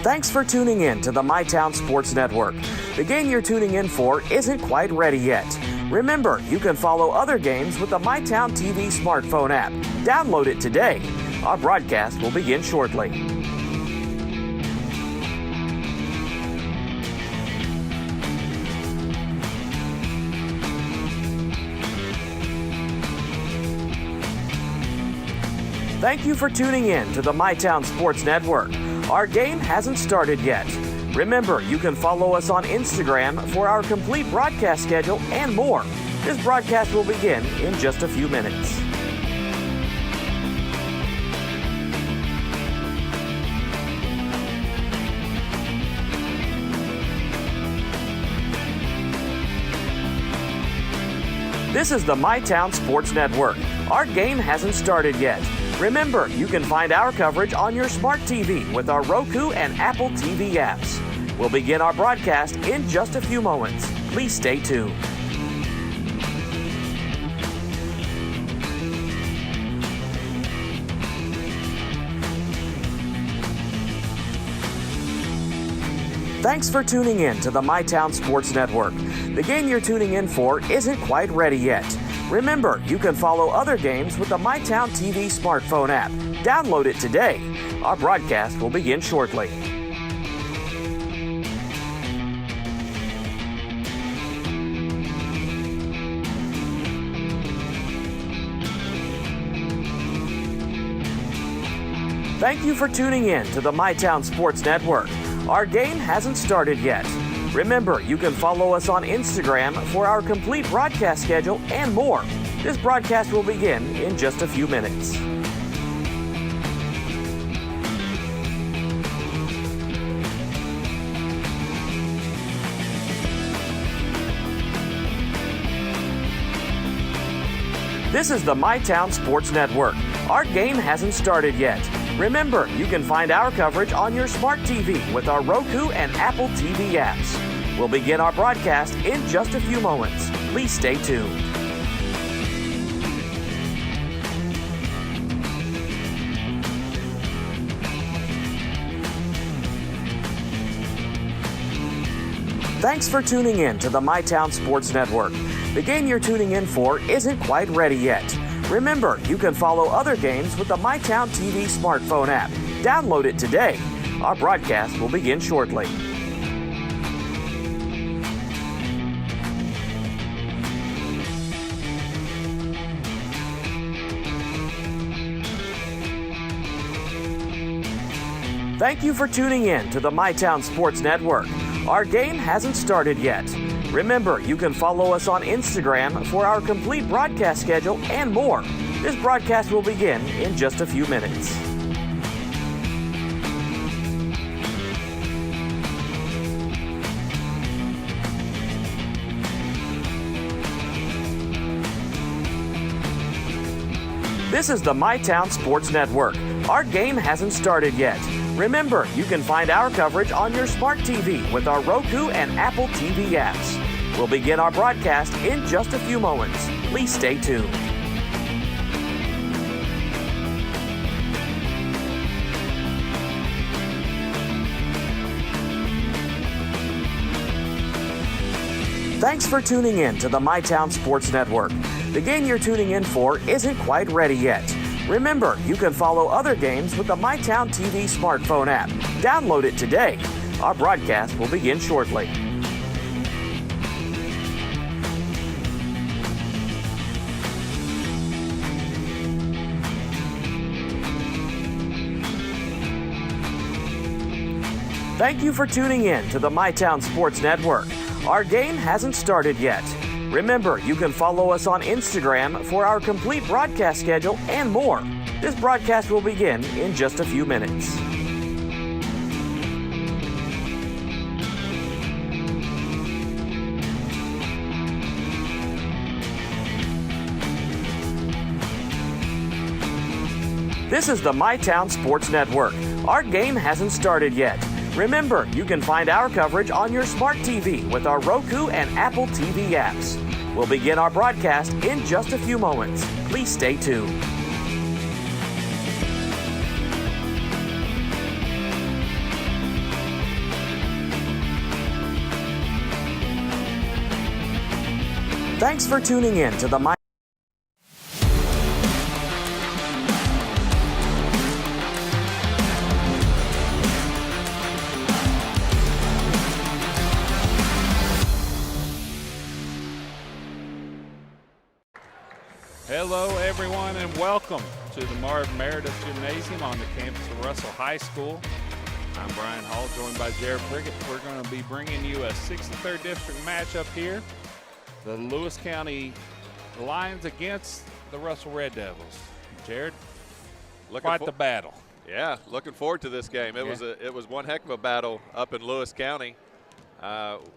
Thanks for tuning in to the MyTown Sports Network. The game you're tuning in for isn't quite ready yet. Remember, you can follow other games with the MyTown TV smartphone app. Download it today. Our broadcast will begin shortly. Thank you for tuning in to the MyTown Sports Network. Our game hasn't started yet. Remember, you can follow us on Instagram for our complete broadcast schedule and more. This broadcast will begin in just a few minutes. This is the MyTown Sports Network. Our game hasn't started yet. Remember, you can find our coverage on your smart TV with our Roku and Apple TV apps. We'll begin our broadcast in just a few moments. Please stay tuned. Thanks for tuning in to the MyTown Sports Network. The game you're tuning in for isn't quite ready yet. Remember, you can follow other games with the MyTown TV smartphone app. Download it today. Our broadcast will begin shortly. Thank you for tuning in to the MyTown Sports Network. Our game hasn't started yet. Remember, you can follow us on Instagram for our complete broadcast schedule and more. This broadcast will begin in just a few minutes. This is the MyTown Sports Network. Our game hasn't started yet. Remember, you can find our coverage on your smart TV with our Roku and Apple TV apps. We'll begin our broadcast in just a few moments. Please stay tuned. Thanks for tuning in to the MyTown Sports Network. The game you're tuning in for isn't quite ready yet. Remember, you can follow other games with the MyTown TV smartphone app. Download it today. Our broadcast will begin shortly. Thank you for tuning in to the MyTown Sports Network. Our game hasn't started yet. Remember, you can follow us on Instagram for our complete broadcast schedule and more. This broadcast will begin in just a few minutes. This is the MyTown Sports Network. Our game hasn't started yet. Remember, you can find our coverage on your smart TV with our Roku and Apple TV apps. We'll begin our broadcast in just a few moments. Please stay tuned. Thanks for tuning in to the MyTown Sports Network. The game you're tuning in for isn't quite ready yet. Remember, you can follow other games with the MyTown TV smartphone app. Download it today. Our broadcast will begin shortly. Thank you for tuning in to the MyTown Sports Network. Our game hasn't started yet. Remember, you can follow us on Instagram for our complete broadcast schedule and more. This broadcast will begin in just a few minutes. This is the MyTown Sports Network. Our game hasn't started yet. Remember, you can find our coverage on your smart TV with our Roku and Apple TV apps. We'll begin our broadcast in just a few moments. Please stay tuned. Thanks for tuning in to the My Hello, everyone, and welcome to the Marvin Meredith Gymnasium on the campus of Russell High School. I'm Brian Hall, joined by Jared Prickett. We're going to be bringing you a 63rd District matchup here. The Lewis County Lions against the Russell Red Devils. Jared, quite the battle. Yeah, looking forward to this game. It was one heck of a battle up in Lewis County.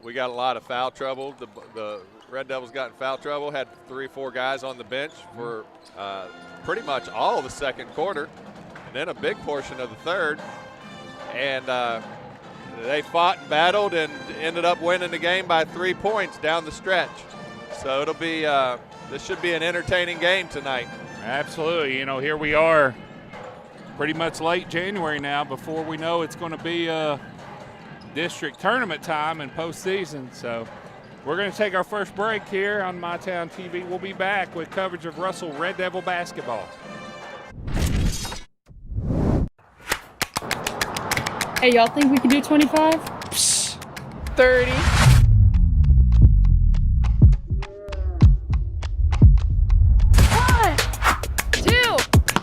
We got a lot of foul trouble. The Red Devils got in foul trouble, had 3 or 4 guys on the bench for pretty much all of the second quarter, and then a big portion of the third. And they fought and battled and ended up winning the game by 3 points down the stretch. So it'll be this should be an entertaining game tonight. Absolutely. You know, here we are pretty much late January now. Before we know it's going to be district tournament time and postseason. So we're going to take our first break here on MyTown TV. We'll be back with coverage of Russell Red Devil basketball. Hey, y'all think we can do 25? Psh, 30. One, 2,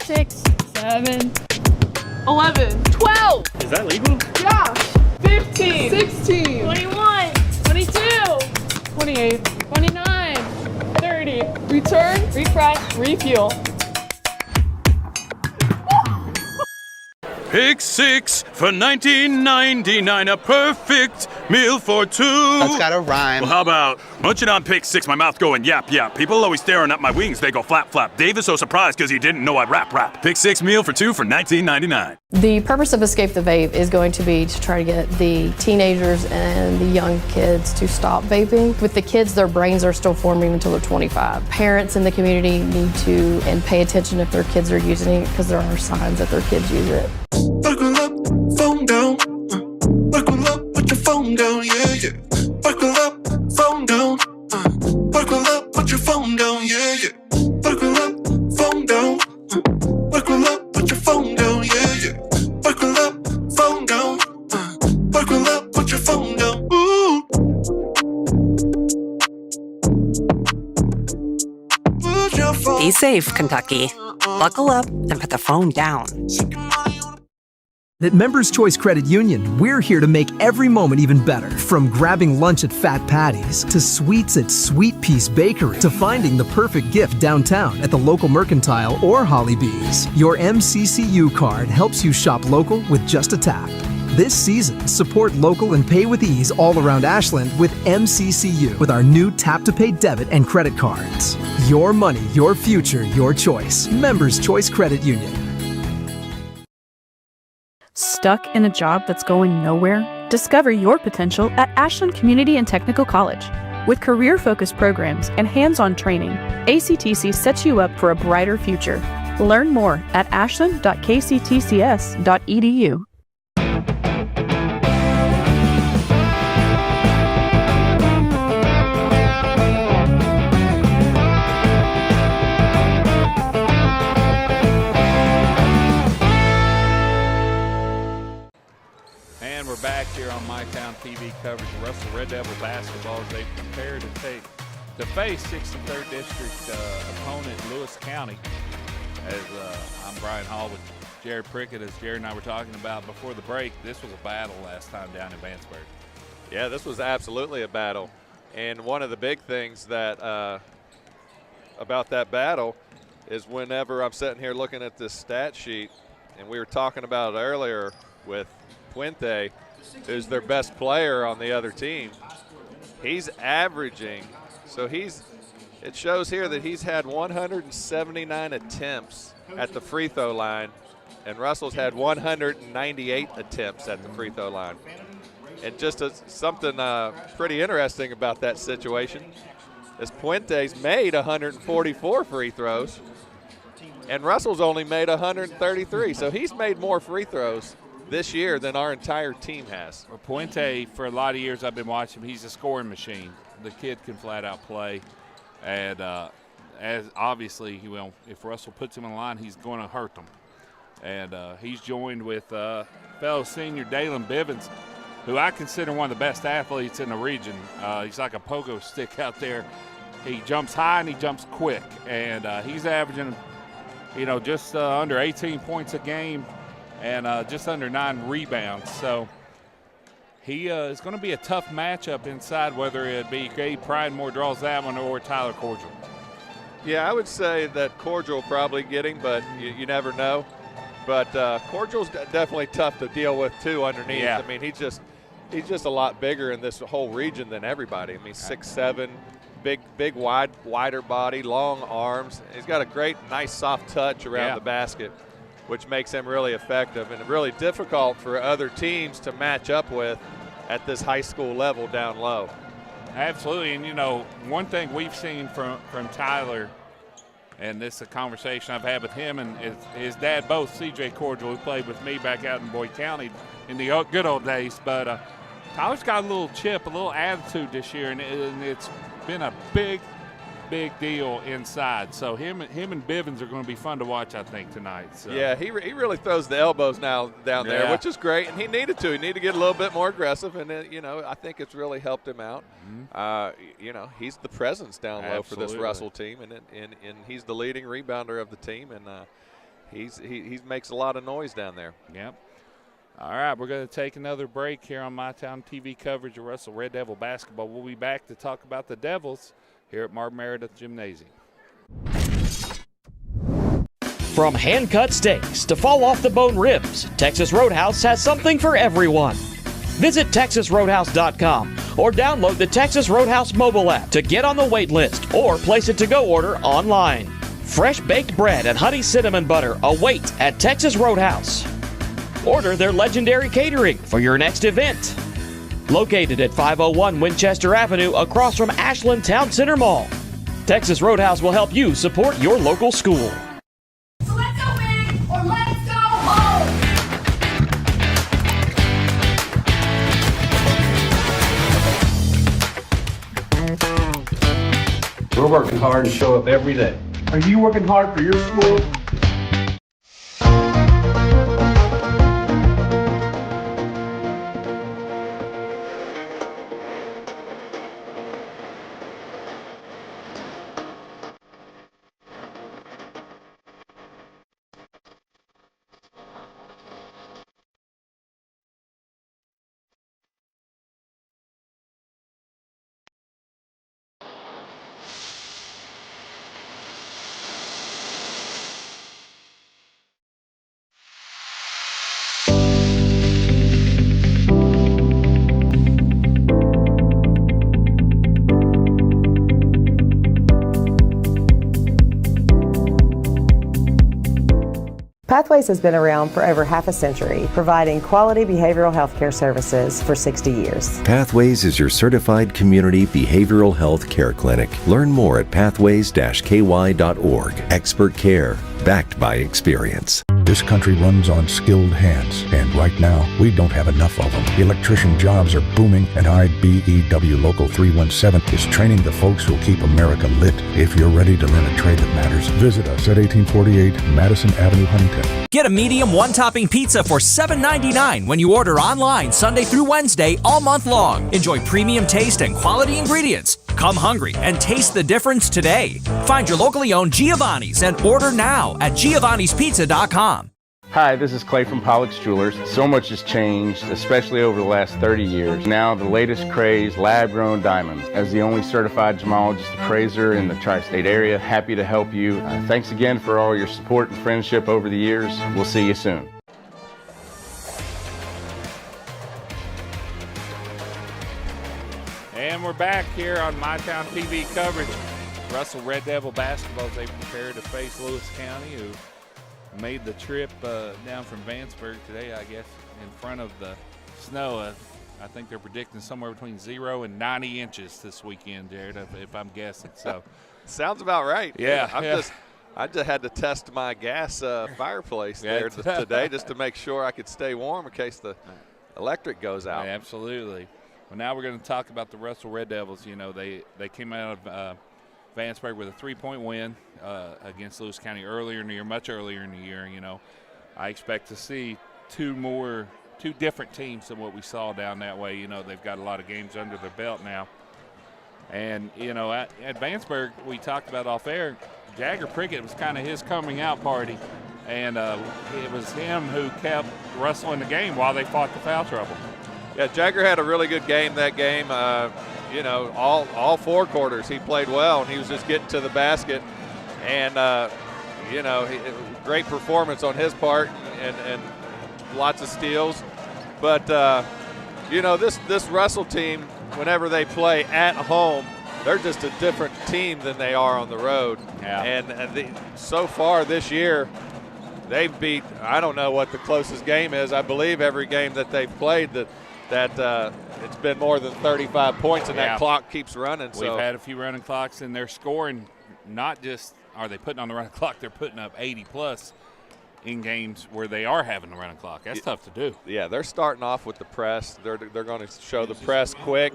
6, 7, 11. 12. Is that legal? Josh. 15. 16. 21, 22, 28. 29, 30. Return. refresh, Refuel. Pick 6 for $19.99, a perfect meal for 2. That's gotta rhyme. Well, how about munching on pick 6, my mouth going yap yap. People always staring at my wings, they go flap flap. Dave is so surprised because he didn't know I'd rap. Pick 6 meal for 2 for $19.99. The purpose of Escape the Vape is going to be to try to get the teenagers and the young kids to stop vaping. With the kids, their brains are still forming until they're 25. Parents in the community need to and pay attention if their kids are using it, because there are signs that their kids use it. Buckle up, phone down. Buckle up, put your phone down, yeah, yeah. Buckle up, phone down. Buckle up, put your phone down, yeah, yeah. Buckle up, phone down. Buckle up, put your phone down, yeah, yeah. Buckle up, phone down. Buckle up, put your phone down. Ooh. Put your phone. Be safe, Kentucky. Buckle up and put the phone down. At Members Choice Credit Union, we're here to make every moment even better. From grabbing lunch at Fat Patty's, to sweets at Sweet Peace Bakery, to finding the perfect gift downtown at the local Mercantile or Holly Bees. Your MCCU card helps you shop local with just a tap. This season, support local and pay with ease all around Ashland with MCCU with our new tap-to-pay debit and credit cards. Your money, your future, your choice. Members Choice Credit Union. Stuck in a job that's going nowhere? Discover your potential at Ashland Community and Technical College. With career-focused programs and hands-on training, ACTC sets you up for a brighter future. Learn more at ashland.kctcs.edu. And we're back here on MyTown TV coverage of Russell Red Devil basketball as they prepare to face 63rd District opponent Lewis County. As I'm Brian Hall with Jared Prickett. As Jared and I were talking about before the break, this was a battle last time down in Vanceburg. Yeah, this was absolutely a battle. And one of the big things that about that battle is whenever I'm sitting here looking at this stat sheet, and we were talking about it earlier with Puente, who's their best player on the other team, he's averaging, so it shows here that he's had 179 attempts at the free throw line, and Russell's had 198 attempts at the free throw line. And just something pretty interesting about that situation is Puente's made 144 free throws, and Russell's only made 133. So he's made more free throws this year than our entire team has. Well, Puente, for a lot of years I've been watching him, he's a scoring machine. The kid can flat out play. And as obviously, if Russell puts him in line, he's going to hurt them. And he's joined with fellow senior Dalen Bivens, who I consider one of the best athletes in the region. He's like a pogo stick out there. He jumps high and he jumps quick, and he's averaging, just under 18 points a game and just under 9 rebounds. So he is going to be a tough matchup inside, whether it be Gabe Pridemore draws that one or Tyler Cordial. Yeah, I would say that Cordial will probably get him, but you never know. But Cordial's definitely tough to deal with too underneath. Yeah. I mean, he's just a lot bigger in this whole region than everybody. I mean, 6'7", big, wider body, long arms. He's got a great, nice, soft touch around the basket, which makes him really effective and really difficult for other teams to match up with at this high school level down low. Absolutely, and one thing we've seen from Tyler, and this is a conversation I've had with him and his dad, both C.J. Cordial, who played with me back out in Boyd County in the good old days. But Tyler's got a little chip, a little attitude this year, and it's been a big deal inside. So him and Bivens are going to be fun to watch, I think, tonight. So. Yeah, he really throws the elbows now down there, which is great, and he needed to. He needed to get a little bit more aggressive, and I think it's really helped him out. Mm-hmm. He's the presence down low for this Russell team, and he's the leading rebounder of the team, and he makes a lot of noise down there. Yep. All right, we're going to take another break here on MyTown TV coverage of Russell Red Devil basketball. We'll be back to talk about the Devils here at Marvin Meredith Gymnasium. From hand-cut steaks to fall-off-the-bone ribs, Texas Roadhouse has something for everyone. Visit TexasRoadhouse.com or download the Texas Roadhouse mobile app to get on the wait list or place a to-go order online. Fresh baked bread and honey cinnamon butter await at Texas Roadhouse. Order their legendary catering for your next event. Located at 501 Winchester Avenue across from Ashland Town Center Mall. Texas Roadhouse will help you support your local school. So let's go big or let's go home. We're working hard to show up every day. Are you working hard for your school? Pathways has been around for over half a century, providing quality behavioral health care services for 60 years. Pathways is your certified community behavioral health care clinic. Learn more at pathways-ky.org. Expert care, backed by experience. This country runs on skilled hands, and right now, we don't have enough of them. Electrician jobs are booming, and IBEW Local 317 is training the folks who'll keep America lit. If you're ready to learn a trade that matters, visit us at 1848 Madison Avenue, Huntington. Get a medium one-topping pizza for $7.99 when you order online Sunday through Wednesday all month long. Enjoy premium taste and quality ingredients. Come hungry and taste the difference today. Find your locally owned Giovanni's and order now at giovannispizza.com. Hi, this is Clay from Pollock's Jewelers. So much has changed, especially over the last 30 years. Now the latest craze, lab-grown diamonds. As the only certified gemologist appraiser in the tri-state area, happy to help you. Thanks again for all your support and friendship over the years. We'll see you soon. And we're back here on MyTown TV coverage. Russell Red Devil basketball as they prepare to face Lewis County, who made the trip down from Vanceburg today, I guess, in front of the snow. I think they're predicting somewhere between 0 and 90 inches this weekend, Jared, if I'm guessing. So, sounds about right. Yeah. I just had to test my gas fireplace there today just to make sure I could stay warm in case the electric goes out. Yeah, absolutely. Well, now we're going to talk about the Russell Red Devils. You know, they came out of Vanceburg with a 3-point win against Lewis County much earlier in the year. You know, I expect to see two different teams than what we saw down that way. You know, they've got a lot of games under their belt now. And, you know, at Vanceburg, we talked about off air, Jagger Prickett was kind of his coming out party. And it was him who kept wrestling the game while they fought the foul trouble. Yeah, Jagger had a really good game that game. You know, all 4 quarters he played well, and he was just getting to the basket. And, you know, great performance on his part and lots of steals. But, you know, this Russell team, whenever they play at home, they're just a different team than they are on the road. Yeah. And so far this year, they've beat, I don't know what the closest game is. I believe every game that they've played that it's been more than 35 points, and that clock keeps running. We've had a few running clocks, and they're scoring. Not just are they putting on the running clock, they're putting up 80-plus in games where they are having the running clock. That's tough to do. Yeah, they're starting off with the press. They're going to show the press quick,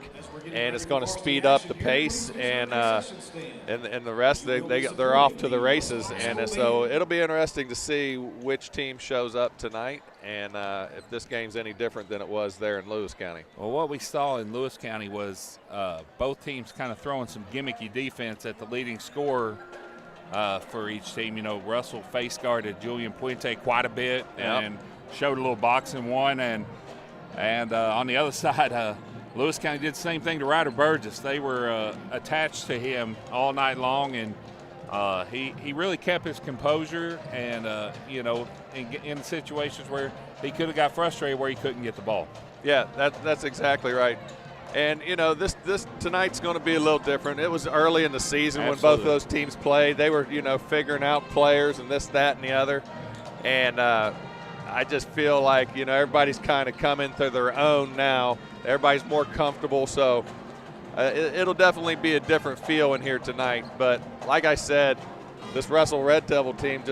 and it's going to speed up the pace, and the rest they're off to the races. And so it'll be interesting to see which team shows up tonight, and if this game's any different than it was there in Lewis County. Well, what we saw in Lewis County was both teams kind of throwing some gimmicky defense at the leading scorer for each team. You know, Russell face guarded Julian Puente quite a bit and showed a little boxing one. And on the other side, Lewis County did the same thing to Ryder Burgess. They were attached to him all night long, and he really kept his composure. And you know, in situations where he could have got frustrated where he couldn't get the ball. Yeah, that's exactly right. And, you know, this tonight's going to be a little different. It was early in the season when both those teams played. They were, you know, figuring out players and this, that, and the other. And I just feel like, you know, everybody's kind of coming to their own now. Everybody's more comfortable. So it'll definitely be a different feel in here tonight. But like I said, this Russell Red Devil team,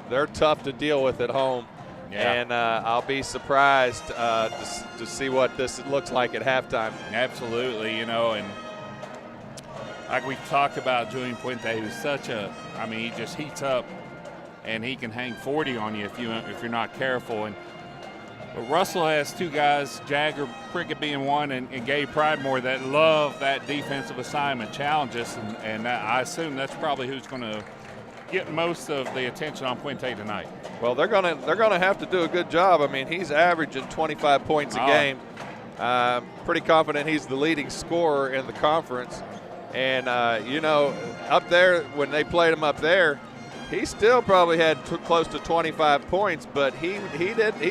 they're tough to deal with at home. Yeah. And I'll be surprised to see what this looks like at halftime. Absolutely, you know, and like we talked about Julian Puente, who's he just heats up, and he can hang 40 on you if you're not careful. But Russell has 2 guys, Jagger Prickett being one, and Gabe Pridemore, that love that defensive assignment challenges, and I assume that's probably who's going to get most of the attention on Puente tonight. Well, they're gonna have to do a good job. I mean, he's averaging 25 points a game. Pretty confident he's the leading scorer in the conference. And you know, up there when they played him up there, he still probably had close to 25 points, but he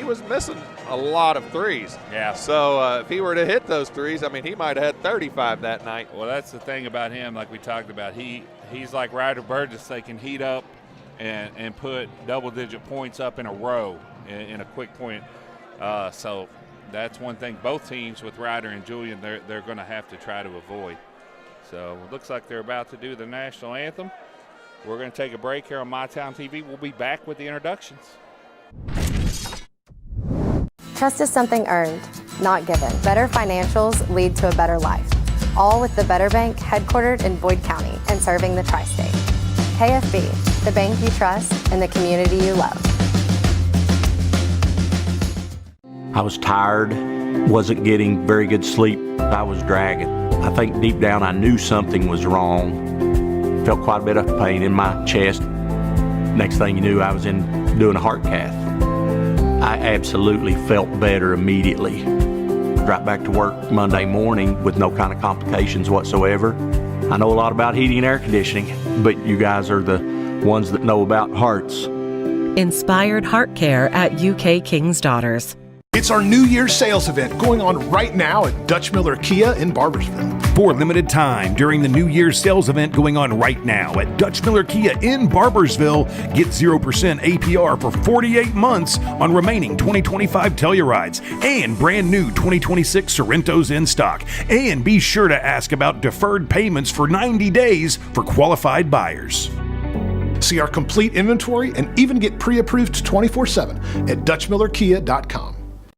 was missing a lot of threes. Yeah. So if he were to hit those threes, I mean, he might have had 35 that night. Well, that's the thing about him, like we talked about. He's like Ryder Burgess. They can heat up and put double-digit points up in a row in a quick point. So that's one thing both teams with Ryder and Julian, they're going to have to try to avoid. So it looks like they're about to do the national anthem. We're going to take a break here on MyTown TV. We'll be back with the introductions. Trust is something earned, not given. Better financials lead to a better life. All with the Better Bank, headquartered in Boyd County and serving the tri-state. KFB, the bank you trust and the community you love. I was tired, wasn't getting very good sleep. I was dragging. I think deep down I knew something was wrong. Felt quite a bit of pain in my chest. Next thing you knew, I was doing a heart cath. I absolutely felt better immediately. Right back to work Monday morning with no kind of complications whatsoever. I know a lot about heating and air conditioning, but you guys are the ones that know about hearts. Inspired Heart Care at UK King's Daughters. It's our New Year's sales event going on right now at Dutch Miller Kia in Barbersville. For a limited time during the New Year's sales event going on right now at Dutch Miller Kia in Barbersville, get 0% APR for 48 months on remaining 2025 Tellurides and brand new 2026 Sorrentos in stock. And be sure to ask about deferred payments for 90 days for qualified buyers. See our complete inventory and even get pre-approved 24/7 at DutchMillerKia.com.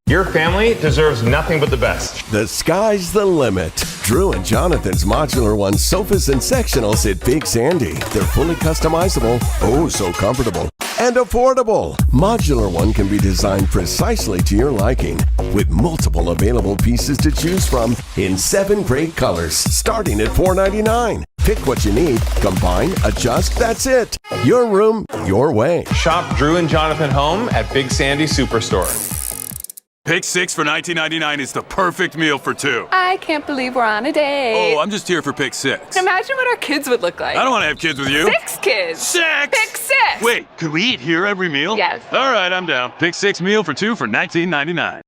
Your family deserves nothing but the best. The sky's the limit. Drew and Jonathan's Modular One sofas and sectionals at Big Sandy. They're fully customizable, oh so comfortable, and affordable. Modular One can be designed precisely to your liking, with multiple available pieces to choose from in 7 great colors, starting at $4.99. Pick what you need, combine, adjust, that's it. Your room, your way. Shop Drew and Jonathan Home at Big Sandy Superstore. Pick 6 for $19.99 is the perfect meal for 2. I can't believe we're on a date. Oh, I'm just here for Pick 6. Imagine what our kids would look like. I don't want to have kids with you. 6 kids. 6! Pick 6! Wait, could we eat here every meal? Yes. All right, I'm down. Pick 6 meal for 2 for $19.99.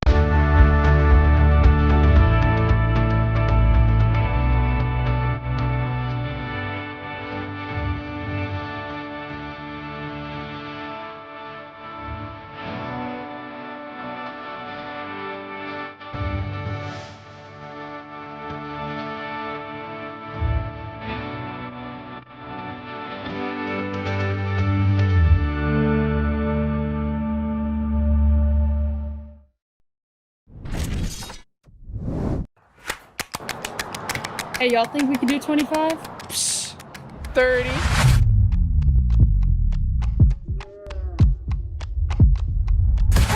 Hey, y'all think we can do 25? 30.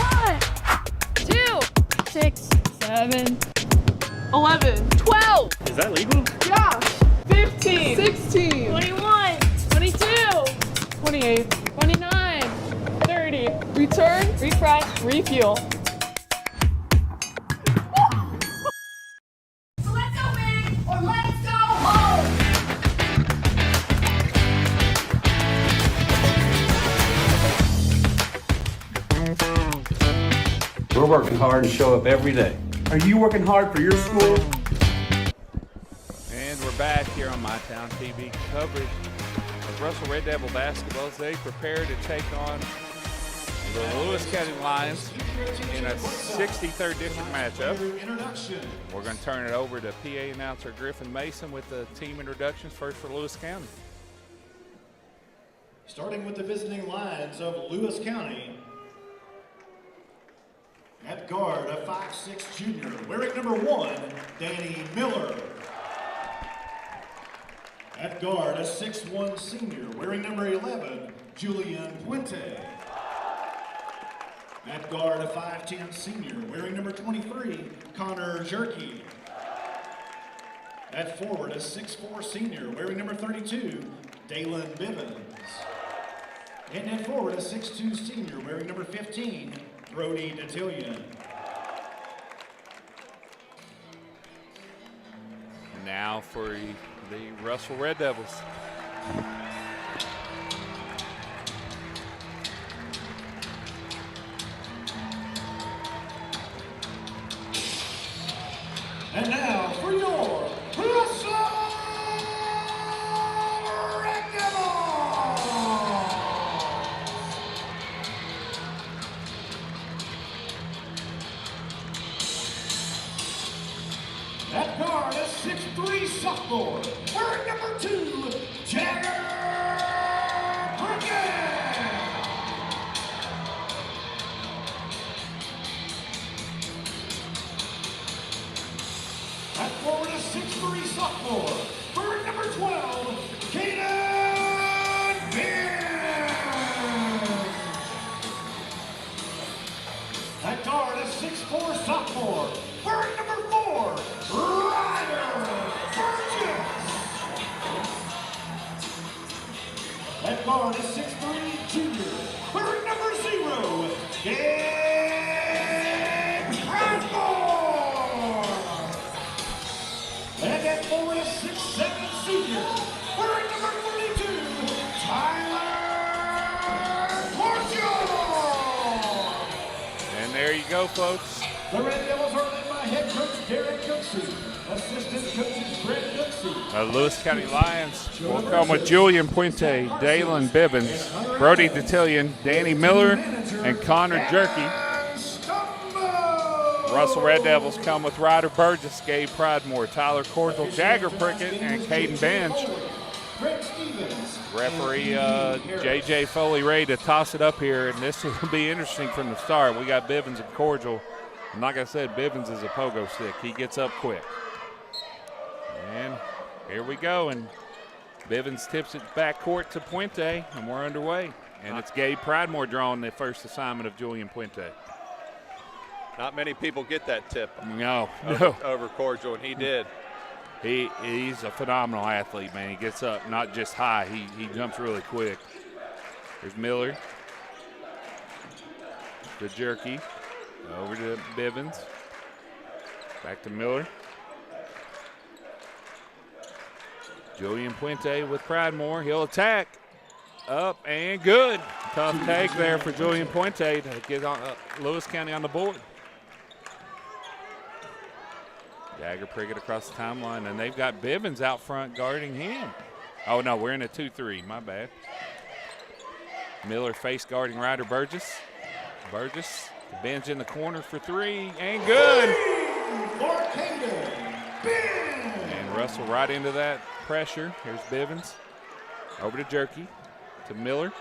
1, 2, 6, 7, 11. 12. Is that legal? Yeah. 15. 16. 21, 22, 28. 29, 30. Return, refresh, refuel. Let's go big or let's go home. We're working hard and show up every day. Are you working hard for your school? And we're back here on My Town TV coverage of Russell Red Devil basketball as they prepare to take on the Lewis County Lions in a 63rd district matchup. We're going to turn it over to PA announcer Griffin Mason with the team introductions, first for Lewis County. Starting with the visiting Lions of Lewis County. At guard, a 5'6" junior, wearing number 1, Danny Miller. At guard, a 6'1" senior, wearing number 11, Julian Puente. At guard, a 5'10" senior, wearing number 23, Connor Jerky. At forward, a 6'4" senior, wearing number 32, Dalen Bivens. And at forward, a 6'2" senior, wearing number 15, Brody Detillion. Now for the Russell Red Devils. And now for your Russell Red Devils! At guard, a 6'3" sophomore, wearing number 2, Jagger Perkins. At forward, a 6'3" sophomore, wearing number 12, Kaden Beers. At guard, a 6'4" sophomore, wearing number 4, Ryder Burgess. At guard, a 6'3" junior, wearing number 0, Gabe Crasmore. And at forward, a 6'7" senior, wearing number 42, Tyler Portugal. And there you go, folks. The Red Devils are led by head coach Derek Cooksey, assistant coaches Brett Cooksey. Lewis County Lions will come with Julian Puente, Dalen Bibbins, Brody Detillion, Danny Miller, and Connor Jerky. Russell Red Devils come with Ryder Burgess, Gabe Pridemore, Tyler Cordial, Jagger Prickett, and Caden Bench. Referee J.J. Foley ready to toss it up here, and this will be interesting from the start. We got Bivens and Cordial like I said, Bivens is a pogo stick. He gets up quick. And here we go. And Bivens tips it back court to Puente, and we're underway. And it's Gabe Pridemore drawing the first assignment of Julian Puente. Not many people get that tip. No. Over Cordial, and he did. He's a phenomenal athlete, man. He gets up not just high, he jumps really quick. There's Miller. The jerky. Over to Bivens. Back to Miller. Julian Puente with Pridemore. He'll attack. Up and good. Tough take there for Julian Puente to get on, Lewis County on the board. Jagger Prickett across the timeline, and they've got Bivens out front guarding him. Oh, no, we're in a 2-3. My bad. Miller face guarding Ryder Burgess. Burgess, the bench in the corner for three, and good. And Russell right into that pressure. Here's Bivens. Over to Jerky, to Miller.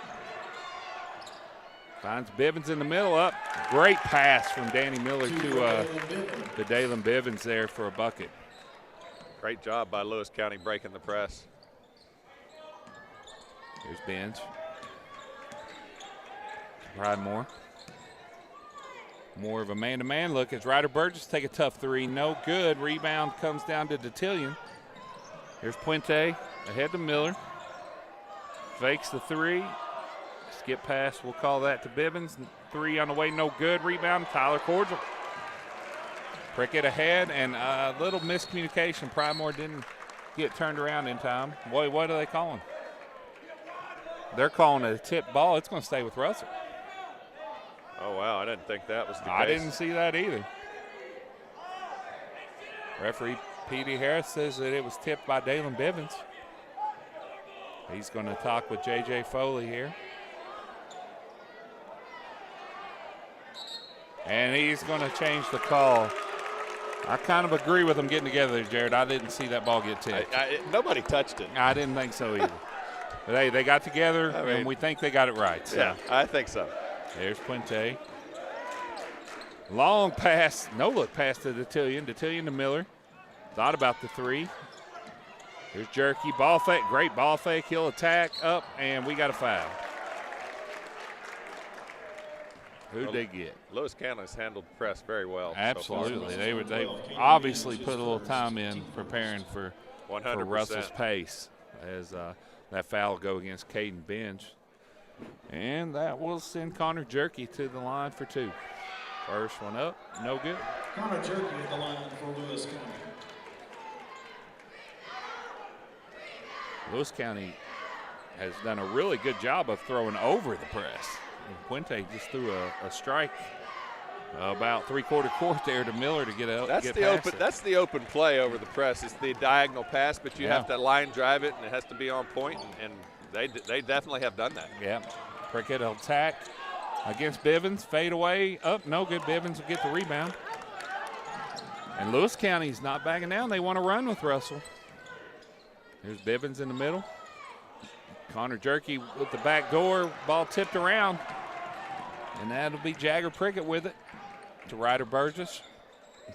Finds Bivens in the middle, up. Great pass from Danny Miller to Dalen Bivens there for a bucket. Great job by Lewis County breaking the press. Here's Benj. Pridemore. More of a man-to-man look as Ryder Burgess take a tough three. No good. Rebound comes down to Detillion. Here's Puente ahead to Miller. Fakes the three. Skip pass, we'll call that to Bivens. Three on the way, no good. Rebound, Tyler Cordial. Prickett ahead, and a little miscommunication. Pridemore didn't get turned around in time. Boy, what are they calling? They're calling it a tip ball. It's going to stay with Russell. Oh, wow, I didn't think that was the case. I didn't see that either. Referee P.D. Harris says that it was tipped by Dalen Bivens. He's going to talk with J.J. Foley here. And he's going to change the call. I kind of agree with them getting together, Jared. I didn't see that ball get tipped. Nobody touched it. I didn't think so either. But hey, they got together, and we think they got it right. So. Yeah, I think so. There's Puente. Long pass, no-look pass to Detillion. Detillion to Miller. Thought about the three. Here's Jerky. Ball fake, great ball fake. He'll attack up, and we got a foul. Who'd they get? Lewis County's handled the press very well. Absolutely. They obviously put a little time in preparing for 100%. Russell's pace as that foul will go against Caden Benj. And that will send Connor Jerky to the line for two. First one up, no good. Connor Jerky at the line for Lewis County. Lewis County has done a really good job of throwing over the press. And Puente just threw a strike about three-quarter court there to Miller to get out. That's the open play over the press. It's the diagonal pass, but you have to line drive it, and it has to be on point, and they definitely have done that. Yeah. Prickett will attack against Bivens. Fade away. Up. No good. Bivens will get the rebound. And Lewis County's not backing down. They want to run with Russell. Here's Bivens in the middle. Connor Jerky with the back door. Ball tipped around. And that'll be Jagger Prickett with it to Ryder Burgess.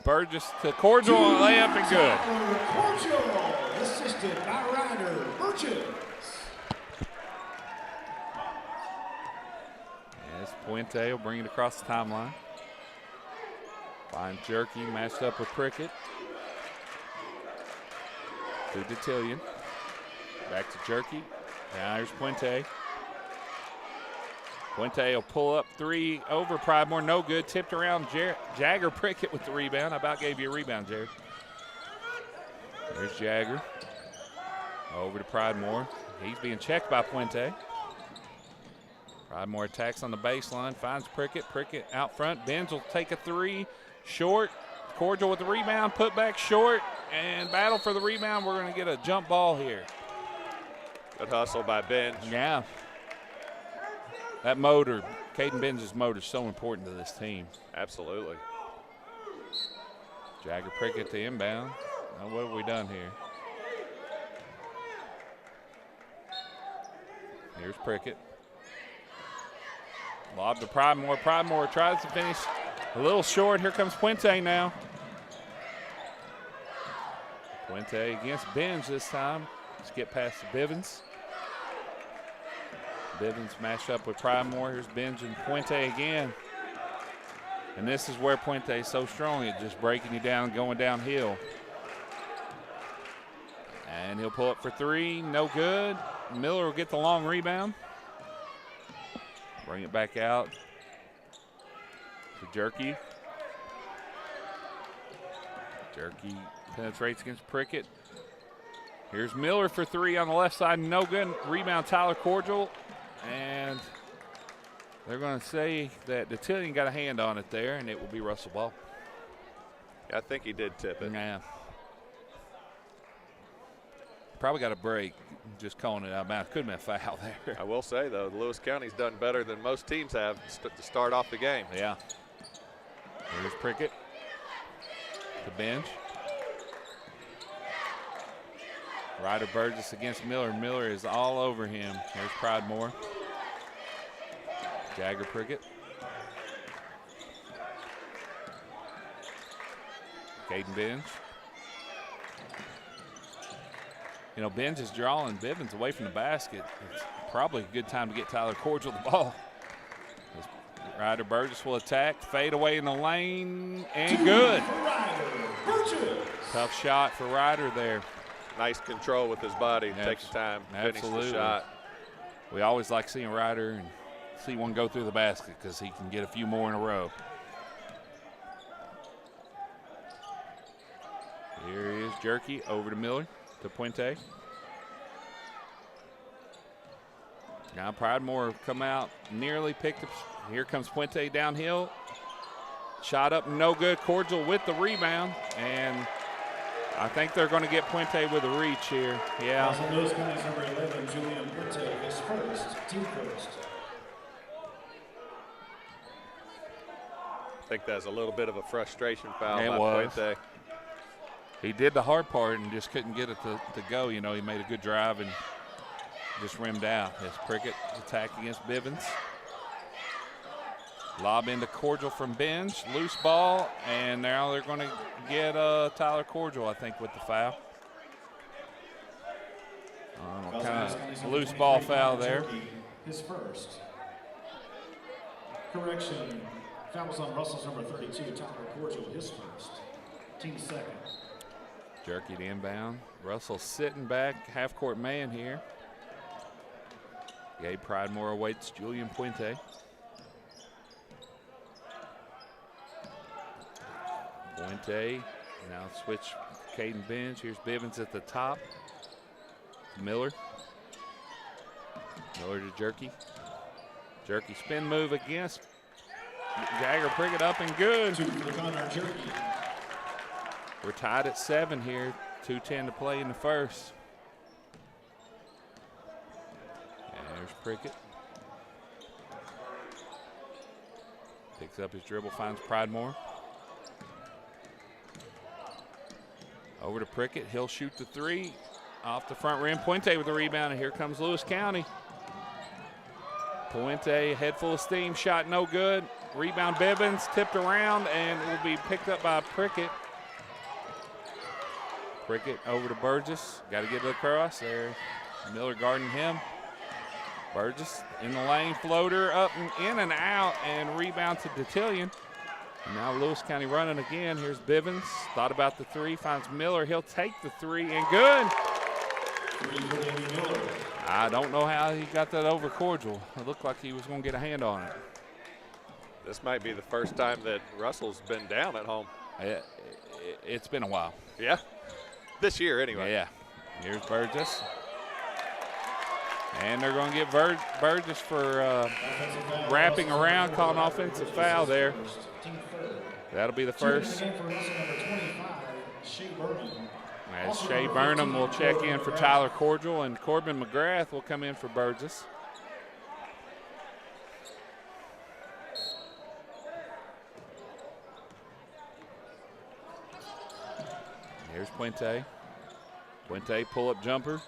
Burgess to Cordial. Layup and good. Cordial, assisted by Ryder Burgess. Yes, Puente will bring it across the timeline. Fine Jerky matched up with Prickett. To Detillion. Back to Jerky. Now here's Puente. Puente will pull up three over Pridemore. No good. Tipped around. Jagger Prickett with the rebound. I about gave you a rebound, Jared. There's Jagger. Over to Pridemore. He's being checked by Puente. Pridemore attacks on the baseline. Finds Prickett. Prickett out front. Benz will take a three. Short. Cordial with the rebound. Put back short. And battle for the rebound. We're going to get a jump ball here. Good hustle by Benj. Yeah. That motor, Caden Benj's motor, is so important to this team. Absolutely. Jagger Prickett to inbound. Now what have we done here? Here's Prickett. Lob to Pridemore. Pridemore tries to finish. A little short. Here comes Puente now. Puente against Benj this time. Let's get past the Bivens. Bivens matched up with Pridemore. Here's Benj and Puente again. And this is where Puente is so strong. It's just breaking you down, going downhill. And he'll pull up for three. No good. Miller will get the long rebound. Bring it back out to Jerky. Jerky penetrates against Prickett. Here's Miller for three on the left side. No good. Rebound Tyler Cordial. And they're going to say that Detillion got a hand on it there, and it will be Russell ball. Yeah, I think he did tip it. Yeah. Probably got a break, just calling it out of bounds. Could have been a foul there. I will say, though, Lewis County's done better than most teams have to start off the game. Yeah. Here's Prickett. The bench. Ryder Burgess against Miller. Miller is all over him. Here's Pridemore. Jagger Prickett. Caden Benj. You know, Benj is drawing Bivens away from the basket. It's probably a good time to get Tyler Cordial the ball. Ryder Burgess will attack, fade away in the lane, and good. Tough shot for Ryder there. Nice control with his body. Takes time, finish the shot. We always like seeing Ryder and see one go through the basket because he can get a few more in a row. Here is Jerky over to Miller, to Puente. Now Pridemore come out, nearly picked up. Here comes Puente downhill. Shot up, no good. Cordial with the rebound, and I think they're going to get Puente with a reach here. Yeah. Also, Lewis County's number 11, Julian Puente, is first, team first. I think that's a little bit of a frustration foul It by was. Puente. He did the hard part and just couldn't get it to go. You know, he made a good drive and just rimmed out. As Prickett attack against Bivens. Lob into Cordial from Benj. Loose ball, and now they're going to get Tyler Cordial, I think, with the foul. Kind of loose ball foul there. His first. Correction. Fouls on Russell's number 32, Tyler Cordial, his first. Team second. Jerky to inbound. Russell sitting back, half-court man here. Gabe Pridemore awaits Julian Puente. Puente now switch Caden Benj. Here's Bivens at the top. Miller. Miller to Jerky. Jerky spin move against Jagger. Prickett up and good. We're tied at 7 here. 2:10 to play in the first. And there's Prickett. Picks up his dribble, finds Pridemore. Over to Prickett. He'll shoot the three. Off the front rim. Puente with the rebound, and here comes Lewis County. Puente, head full of steam, shot no good. Rebound Bivens, tipped around, and it will be picked up by Prickett. Prickett over to Burgess. Got to get it across there. Miller guarding him. Burgess in the lane, floater up and in and out, and rebound to Detillion. And now Lewis County running again. Here's Bivens. Thought about the three, finds Miller. He'll take the three, and good. I don't know how he got that over Cordial. It looked like he was going to get a hand on it. This might be the first time that Russell's been down at home. It's been a while. Yeah, this year anyway. Yeah. Here's Burgess. And they're going to get Burgess for wrapping around, calling offensive foul there. That'll be the first. As Shea Burnham will check in for Tyler Cordial, and Corbin McGrath will come in for Burgess. Here's Puente. Puente pull-up jumper.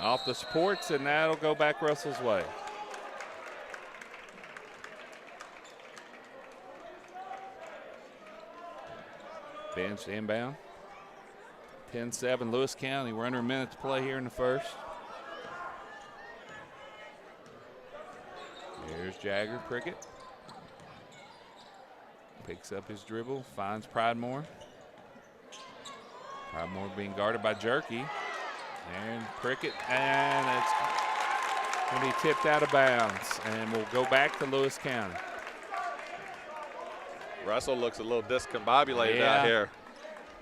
Off the supports, and that'll go back Russell's way. Bench inbound. 10-7 Lewis County. We're under a minute to play here in the first. Here's Jagger Prickett. Picks up his dribble, finds Pridemore. Pridemore being guarded by Jerky. And Prickett, and it's going to be tipped out of bounds. And we'll go back to Lewis County. Russell looks a little discombobulated out here.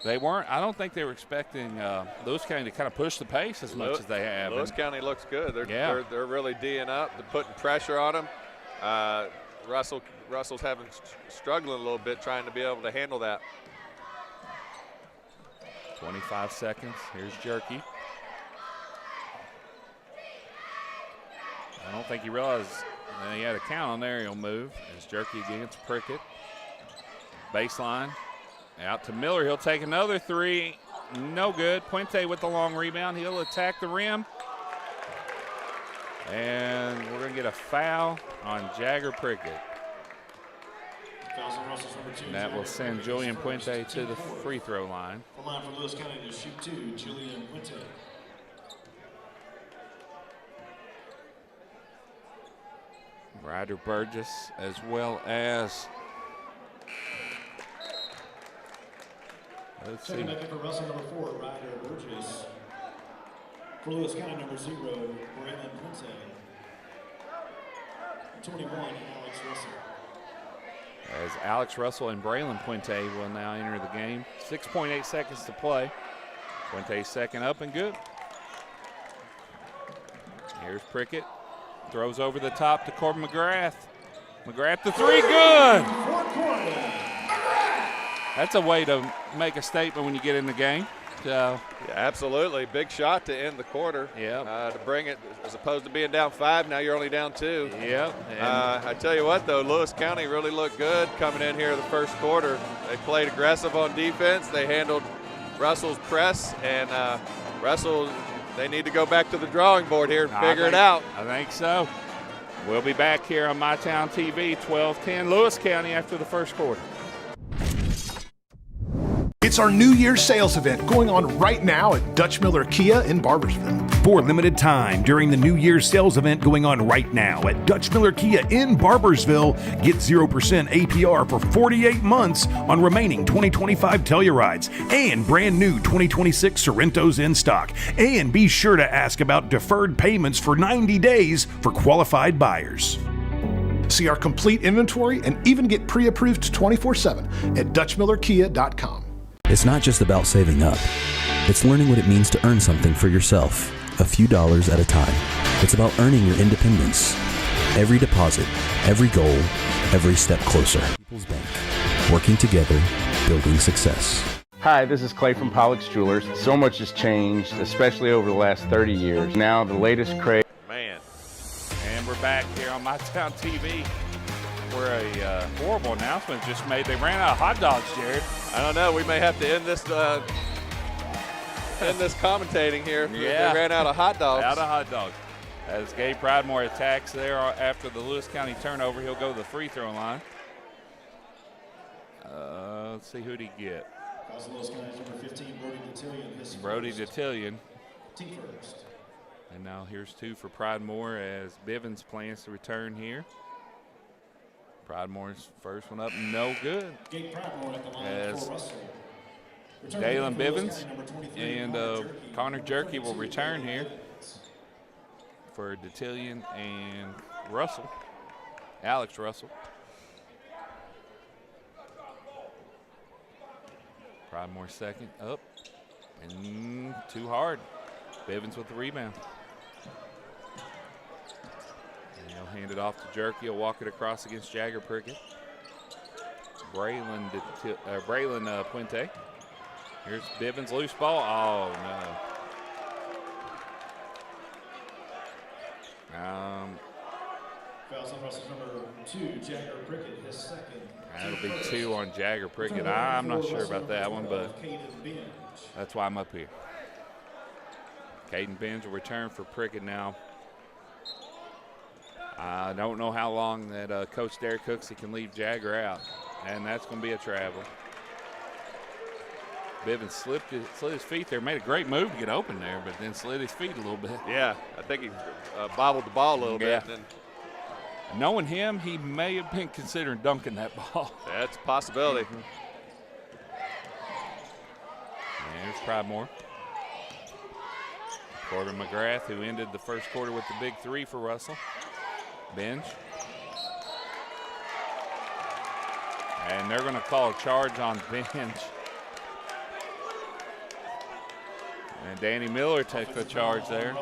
They weren't. I don't think they were expecting Lewis County to kind of push the pace as much as they have. Lewis County looks good. They're really D'ing up. They're putting pressure on them. Russell's struggling a little bit trying to be able to handle that. 25 seconds. Here's Jerky. I don't think he realized he had a count on there. He'll move. As Jerky against Prickett. Baseline. Out to Miller. He'll take another three. No good. Puente with the long rebound. He'll attack the rim. And we're going to get a foul on Jagger Prickett. And that will send Julian Puente to the free throw line. From line for Lewis County to shoot 2, Julian Puente. Ryder Burgess as well as let's see. Checking back in for Russell, number 4, Ryder Burgess. For Lewis County, number 0, Braylon Puente. 21, Alex Russell. As Alex Russell and Braylon Puente will now enter the game. 6.8 seconds to play. Puente's second up and good. Here's Prickett. Throws over the top to Corbin McGrath. McGrath the three, good! That's a way to make a statement when you get in the game. So. Yeah, absolutely. Big shot to end the quarter. Yeah. To bring it, as opposed to being down 5, now you're only down 2. Yep. I tell you what, though, Lewis County really looked good coming in here the first quarter. They played aggressive on defense. They handled Russell's press, and Russell, they need to go back to the drawing board here and figure it out. I think so. We'll be back here on MyTown TV, 12-10 Lewis County after the first quarter. It's our New Year's sales event going on right now at Dutch Miller Kia in Barbersville. For limited time during the New Year's sales event going on right now at Dutch Miller Kia in Barbersville, get 0% APR for 48 months on remaining 2025 Tellurides and brand new 2026 Sorrentos in stock. And be sure to ask about deferred payments for 90 days for qualified buyers. See our complete inventory and even get pre-approved 24/7 at DutchMillerKia.com. It's not just about saving up. It's learning what it means to earn something for yourself, a few dollars at a time. It's about earning your independence. Every deposit, every goal, every step closer. People's Bank. Working together, building success. Hi, this is Clay from Pollock's Jewelers. So much has changed, especially over the last 30 years. Now the latest craze. Man. And we're back here on MyTown TV. Where a horrible announcement just made. They ran out of hot dogs, Jared. I don't know. We may have to end this commentating here. Yeah. They ran out of hot dogs. Out of hot dogs. As Gabe Pridemore attacks there after the Lewis County turnover, he'll go to the free throw line. Let's see who'd he get. Lewis County, number 15, Brody Detillion. Brody Detillion. Team first. And now here's 2 for Pridemore as Bivens plans to return here. Pridemore's first one up, no good. As Dalen Bivens and Connor Jerky will return here for Detillion and Russell, Alex Russell. Pridemore second, up, and too hard. Bivens with the rebound. He'll hand it off to Jerky. He'll walk it across against Jagger Prickett. Braylon Puente. Here's Bivens, loose ball. Oh, no. Fouls on Russell, number 2, Jagger Prickett, his second. That'll be 2 on Jagger Prickett. I'm not sure about that one, but that's why I'm up here. Caden Benz will return for Prickett now. I don't know how long that Coach Derek Cooksey can leave Jagger out, and that's going to be a travel. Bivens slid his feet there, made a great move to get open there, but then slid his feet a little bit. Yeah, I think he bobbled the ball a little bit. And knowing him, he may have been considering dunking that ball. That's a possibility. And there's Pridemore. Corbin McGrath, who ended the first quarter with the big three for Russell. Bench. And they're going to call a charge on Bench. And Danny Miller takes the charge there.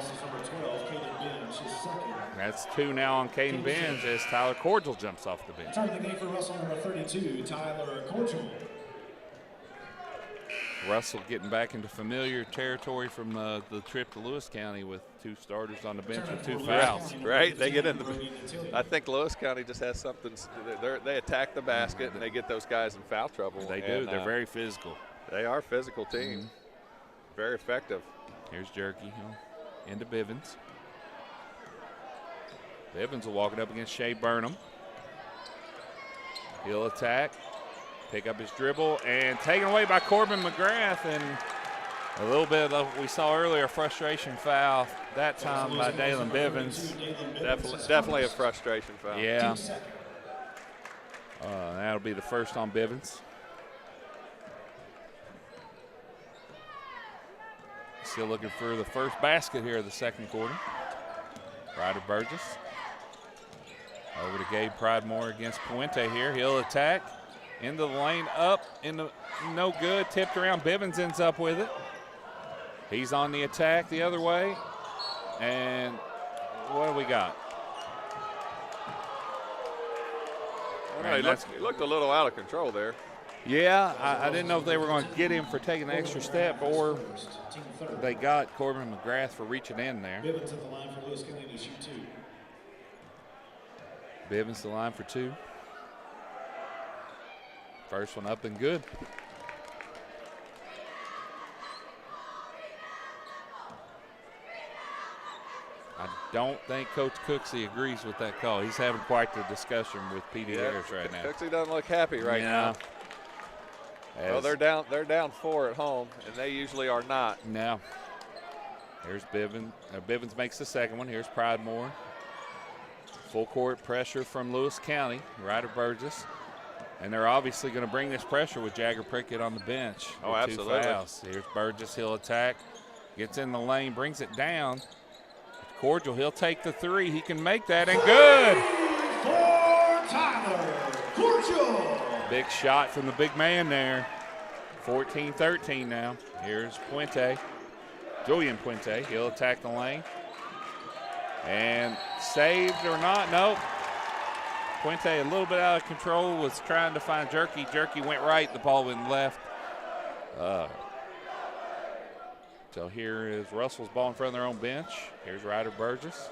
That's 2 now on Caden Benz as Tyler Cordial jumps off the bench. Starting the game for Russell, number 32, Tyler Cordial. Russell getting back into familiar territory from the trip to Lewis County with 2 starters on the bench with 2 fouls. Right, they get in the. I think Lewis County just has something. They attack the basket and they get those guys in foul trouble. They do. They're very physical. They are a physical team. Very effective. Here's Jerky into Bivens. Bivens will walk it up against Shea Burnham. He'll attack, pick up his dribble, and taken away by Corbin McGrath. And a little bit of what we saw earlier, frustration foul that time by Dalen Bivens. Definitely a frustration foul. Yeah. That'll be the first on Bivens. Still looking for the first basket here of the second quarter. Ryder Burgess. Over to Gabe Pridemore against Puente here. He'll attack into the lane, up, no good, tipped around. Bivens ends up with it. He's on the attack the other way. And what do we got? Well, he looked a little out of control there. Yeah, I didn't know if they were going to get him for taking the extra step or they got Corbin McGrath for reaching in there. Bivens at the line for Lewis County to shoot 2. Bivens the line for 2. First one up and good. I don't think Coach Cooksey agrees with that call. He's having quite the discussion with P.D. Ayers right now. Cooksey doesn't look happy right now. Well, they're down 4 at home, and they usually are not. No. Here's Bivens. Bivens makes the second one. Here's Pridemore. Full court pressure from Lewis County. Ryder Burgess. And they're obviously going to bring this pressure with Jagger Prickett on the bench. Oh, with absolutely. 2 fouls. Here's Burgess. He'll attack. Gets in the lane. Brings it down. Cordial. He'll take the 3. He can make that. And good. For Tyler Cordial. Big shot from the big man there. 14-13 now. Here's Puente. Julian Puente. He'll attack the lane. And saved or not, nope. Puente a little bit out of control, was trying to find Jerky. Jerky went right, the ball went left. So here is Russell's ball in front of their own bench. Here's Ryder Burgess.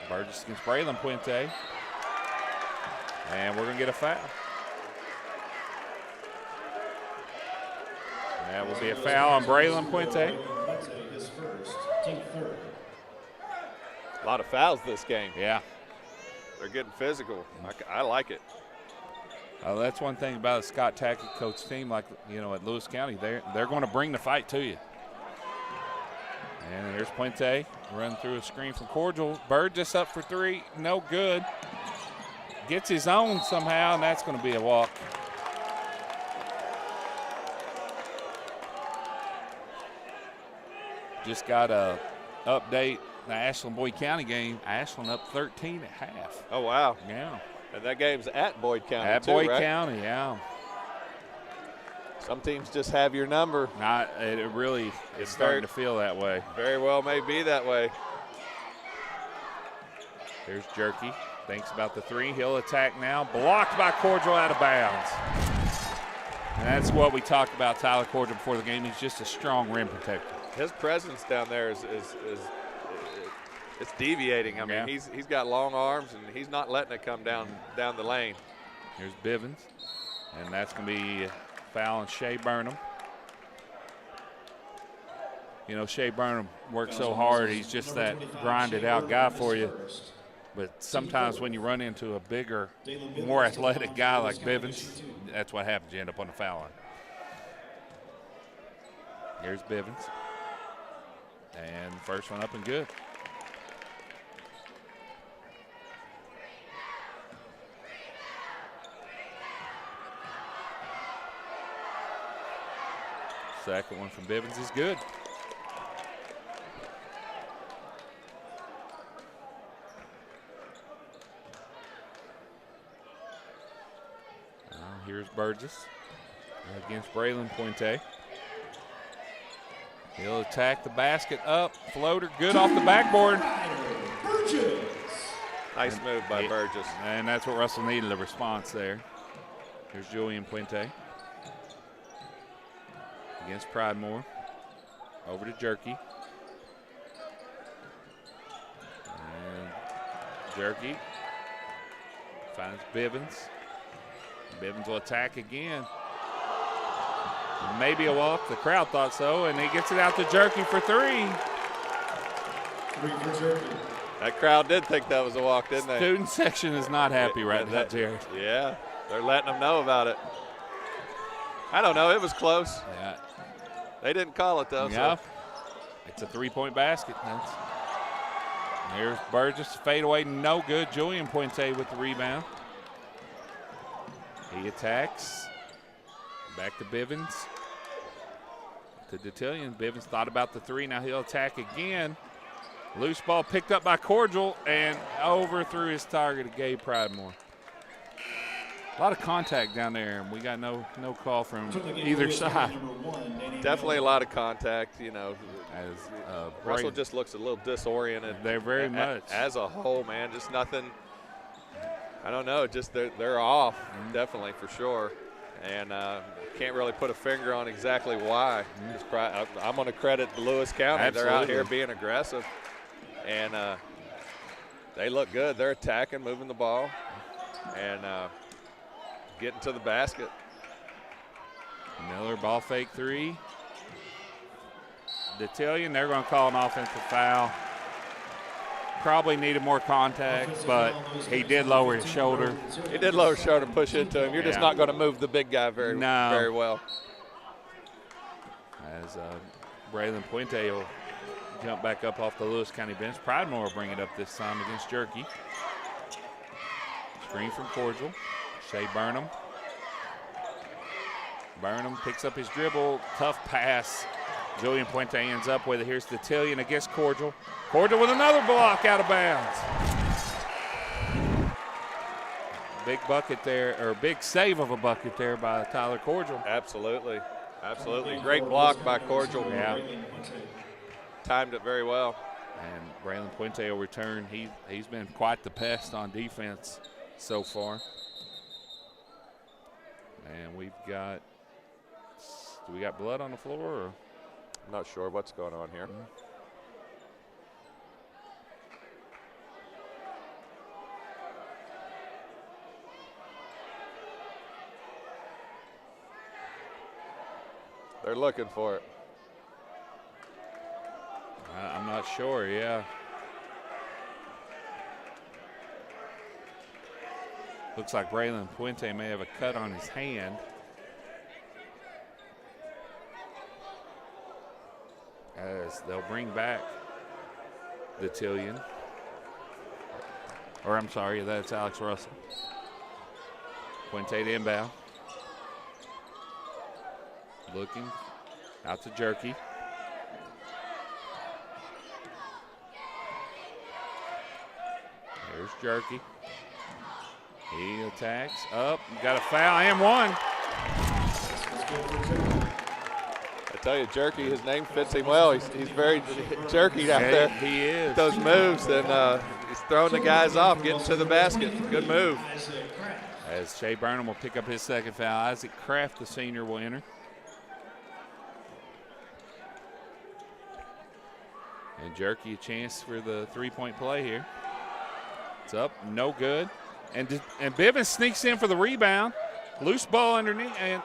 Burgess against Braylon Puente. And we're going to get a foul. That will be a foul on Braylon Puente. His first, team third. A lot of fouls this game. Yeah. They're getting physical. I like it. That's one thing about a Scott Tackett coach team, like, at Lewis County, they're going to bring the fight to you. And here's Puente, run through a screen from Cordial. Burgess up for 3, no good. Gets his own somehow, and that's going to be a walk. Just got a update, the Ashland-Boyd County game. Ashland up 13 at half. Oh, wow. Yeah. And that game's at Boyd County, At too, Boyd right? County, yeah. Some teams just have your number. It really is starting to feel that way. Very well may be that way. There's Jerky. Thinks about the 3. He'll attack now. Blocked by Cordial, out of bounds. And that's what we talked about Tyler Cordial before the game. He's just a strong rim protector. His presence down there is it's deviating. I mean, he's got long arms, and he's not letting it come down the lane. Here's Bivens, and that's going to be a foul on Shea Burnham. Shea Burnham works so hard. He's just that grinded out guy for you. But sometimes when you run into a bigger, more athletic guy like Bivens, that's what happens. You end up on the foul line. Here's Bivens. And first one up and good. Second one from Bivens is good. Here's Burgess against Braylon Puente. He'll attack the basket up. Floater good off the backboard. Nice move by Burgess. And that's what Russell needed, a response there. Here's Julian Puente against Pridemore. Over to Jerky. And Jerky finds Bivens. Bivens will attack again. Maybe a walk. The crowd thought so, and he gets it out to Jerky for three. That crowd did think that was a walk, didn't they? Student section is not happy right now, Jared. Yeah, they're letting them know about it. I don't know. It was close. Yeah. They didn't call it, though. Yeah. So. It's a three-point basket. There's Burgess. Fade away. No good. Julian Puente with the rebound. He attacks. Back to Bivens. To Detillion. Bivens thought about the three. Now he'll attack again. Loose ball picked up by Cordial and over through his target of Gabe Pridemore. A lot of contact down there, and we got no call from either side. Definitely a lot of contact, you know. As Russell just looks a little disoriented. They're very much. As a whole, man, just nothing. I don't know, just they're off, definitely, for sure. And can't really put a finger on exactly why. I'm going to credit Lewis County. Absolutely. They're out here being aggressive. And they look good. They're attacking, moving the ball, and getting to the basket. Miller ball fake three. Detillion, they're going to call an offensive foul. Probably needed more contact, but he did lower his shoulder. He did lower his shoulder and push into him. You're just not going to move the big guy very well. As Braylon Puente will jump back up off the Lewis County bench. Pridemore will bring it up this time against Jerky. Screen from Cordial. Shea Burnham. Burnham picks up his dribble. Tough pass. Julian Puente ends up with it. Here's Detillion against Cordial. Cordial with another block out of bounds. Big bucket there, or big save of a bucket there by Tyler Cordial. Absolutely. Absolutely. Great block by Cordial. Yeah. Timed it very well. And Braylon Puente will return. He's been quite the pest on defense so far. And we've got, do we got blood on the floor? Or? I'm not sure what's going on here. They're looking for it. I'm not sure, yeah. Looks like Braylon Puente may have a cut on his hand. As they'll bring back Detillion. Or I'm sorry, that's Alex Russell. Puente to inbound. Looking out to Jerky. There's Jerky. He attacks up. Got a foul and one. I tell you, Jerky, his name fits him well. He's very jerky out there. He is. Those moves, and he's throwing the guys off, getting to the basket. Good move. As Shea Burnham will pick up his second foul. Isaac Kraft, the senior, will enter. And Jerky a chance for the three-point play here. It's up, no good. And Bivens sneaks in for the rebound. Loose ball underneath. And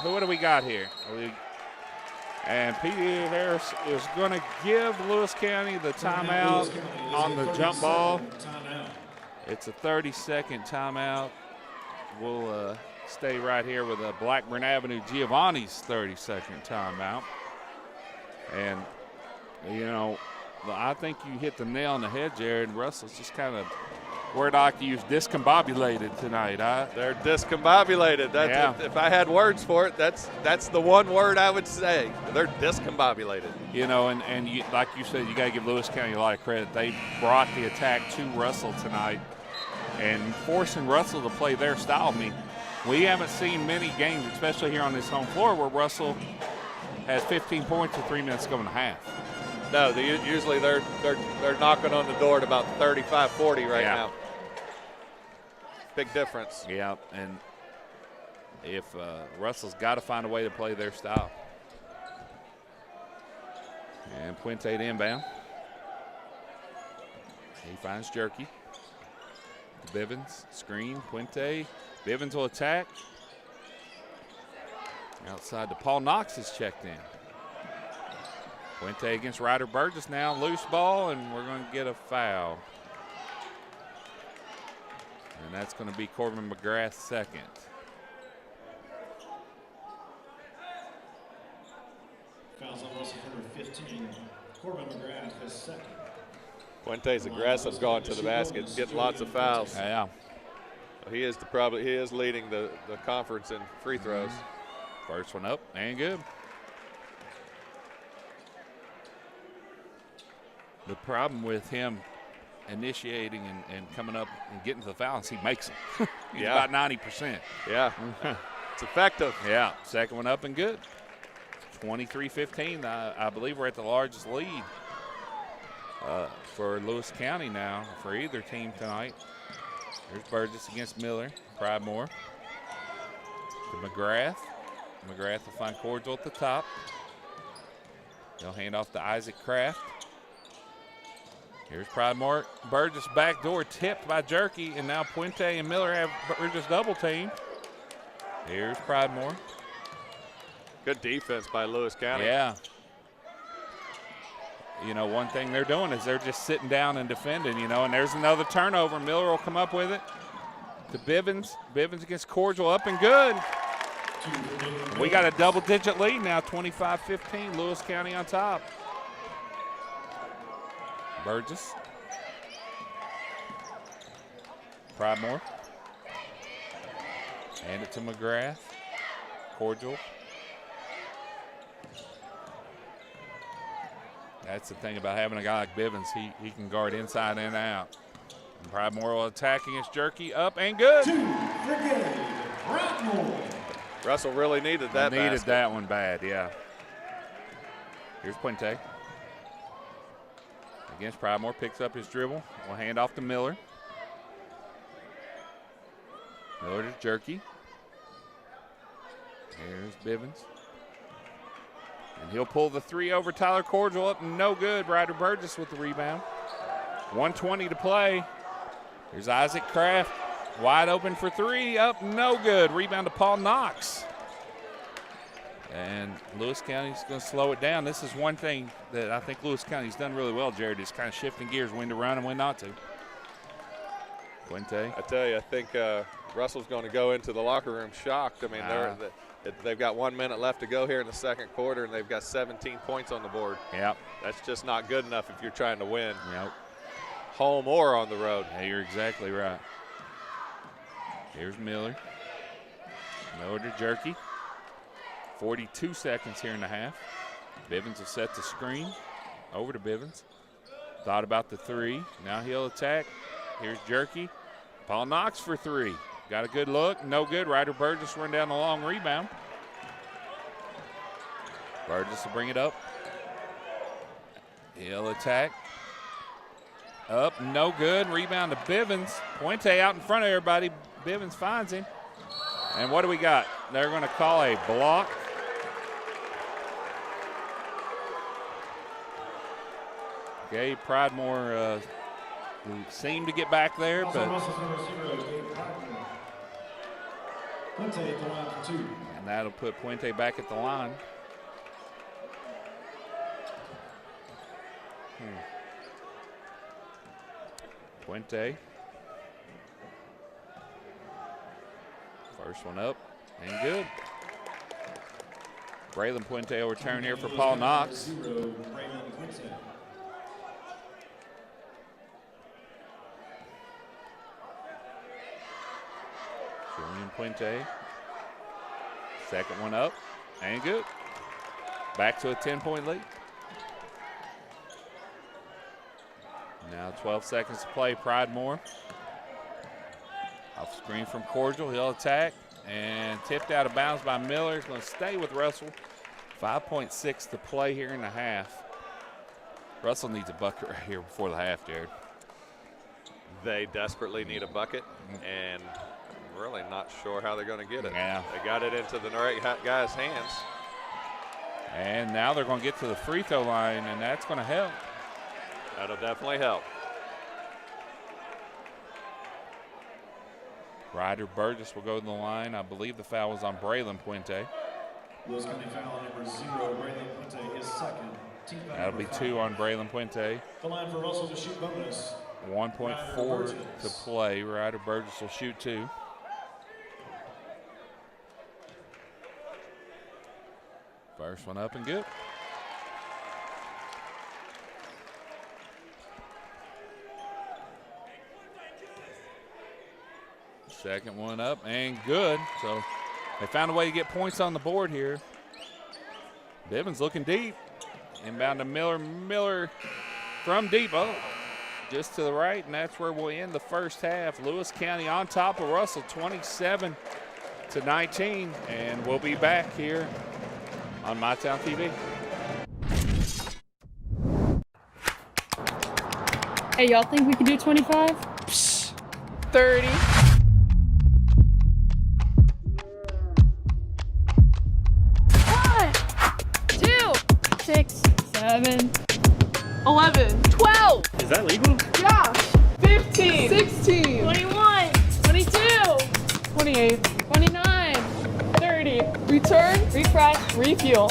what do we got here? And P.D. Harris is going to give Lewis County the timeout on the jump ball. It's a 30-second timeout. We'll stay right here with a Blackburn Avenue Giovanni's 30-second timeout. And, you know, I think you hit the nail on the head, Jared. Russell's just kind of, word I like to use, discombobulated tonight. They're discombobulated. If I had words for it, that's the one word I would say. They're discombobulated. You know, and you, like you said, you got to give Lewis County a lot of credit. They brought the attack to Russell tonight and forcing Russell to play their style. I mean, we haven't seen many games, especially here on this home floor, where Russell has 15 points with 3 minutes to go in the half. No, usually they're knocking on the door at about 35-40 right now. Big difference. Yeah, and if Russell's got to find a way to play their style. And Puente to inbound. He finds Jerky. Bivens, screen, Puente. Bivens will attack. Outside to Paul Knox is checked in. Puente against Ryder Burgess now, loose ball, and we're going to get a foul. And that's going to be Corbin McGrath's second. Fouls on Russell for number 15. Corbin McGrath, his second. Puente's aggressive, going to the basket, getting lots of fouls. Yeah. He is leading the conference in free throws. First one up and good. The problem with him initiating and coming up and getting to the fouls, he makes them. He's about 90%. Yeah, it's effective. Yeah, second one up and good. 23-15. I believe we're at the largest lead for Lewis County now for either team tonight. There's Burgess against Miller. Pridemore to McGrath. McGrath will find Cordial at the top. He'll hand off to Isaac Kraft. Here's Pridemore. Burgess backdoor tipped by Jerky, and now Puente and Miller have Burgess double teamed. Here's Pridemore. Good defense by Lewis County. Yeah. You know, one thing they're doing is they're just sitting down and defending, you know, and there's another turnover. Miller will come up with it to Bivens. Bivens against Cordial, up and good. We got a double-digit lead now, 25-15. Lewis County on top. Burgess. Pridemore. Hand it to McGrath. Cordial. That's the thing about having a guy like Bivens. He can guard inside and out. And Pridemore will attack against Jerky. Up and good. Russell really needed that basket. That one bad, yeah. Here's Puente. Against Pridemore, picks up his dribble. Will hand off to Miller. Miller to Jerky. Here's Bivens. And he'll pull the three over Tyler Cordial, up no good. Ryder Burgess with the rebound. 1:20 to play. Here's Isaac Kraft, wide open for three, up no good. Rebound to Paul Knox. And Lewis County's going to slow it down. This is one thing that I think Lewis County's done really well, Jared, is kind of shifting gears, when to run and when not to. Puente. I tell you, I think Russell's going to go into the locker room shocked. I mean, they've got 1 minute left to go here in the second quarter, and they've got 17 points on the board. Yep. That's just not good enough if you're trying to win. Yep. Home or on the road. Yeah, you're exactly right. Here's Miller. Miller to Jerky. 42 seconds here in the half. Bivens will set the screen. Over to Bivens. Thought about the three. Now he'll attack. Here's Jerky. Paul Knox for three. Got a good look. No good. Ryder Burgess run down the long rebound. Burgess will bring it up. He'll attack. Up, no good. Rebound to Bivens. Puente out in front of everybody. Bivens finds him. And what do we got? They're going to call a block. Gabe Pridemore seemed to get back there, but and that'll put Puente back at the line. Puente. First one up and good. Braylon Puente will return here for Paul Knox. Julian Puente. Second one up and good. Back to a 10-point lead. Now 12 seconds to play. Pridemore. Off screen from Cordial. He'll attack and tipped out of bounds by Miller. He's going to stay with Russell. 5.6 to play here in the half. Russell needs a bucket right here before the half, Jared. They desperately need a bucket, and I'm really not sure how they're going to get it. Yeah. They got it into the right guy's hands. And now they're going to get to the free throw line, and that's going to help. That'll definitely help. Ryder Burgess will go to the line. I believe the foul was on Braylon Puente. Lewis County foul number 0, Braylon Puente is second. That'll be 2 on Braylon Puente. The line for Russell to shoot bonus. 1.4 to play. Ryder Burgess will shoot 2. First one up and good. Second one up and good. So they found a way to get points on the board here. Bivens looking deep. Inbound to Miller. Miller from deep. Oh, just to the right, and that's where we'll end the first half. Lewis County on top of Russell, 27-19, and we'll be back here on MyTown TV. Hey, y'all think we can do 25? 30. 6, 7, 11. 12. Is that legal? Yeah. 15. 16. 21, 22, 28. 29, 30. Return, refresh, refuel.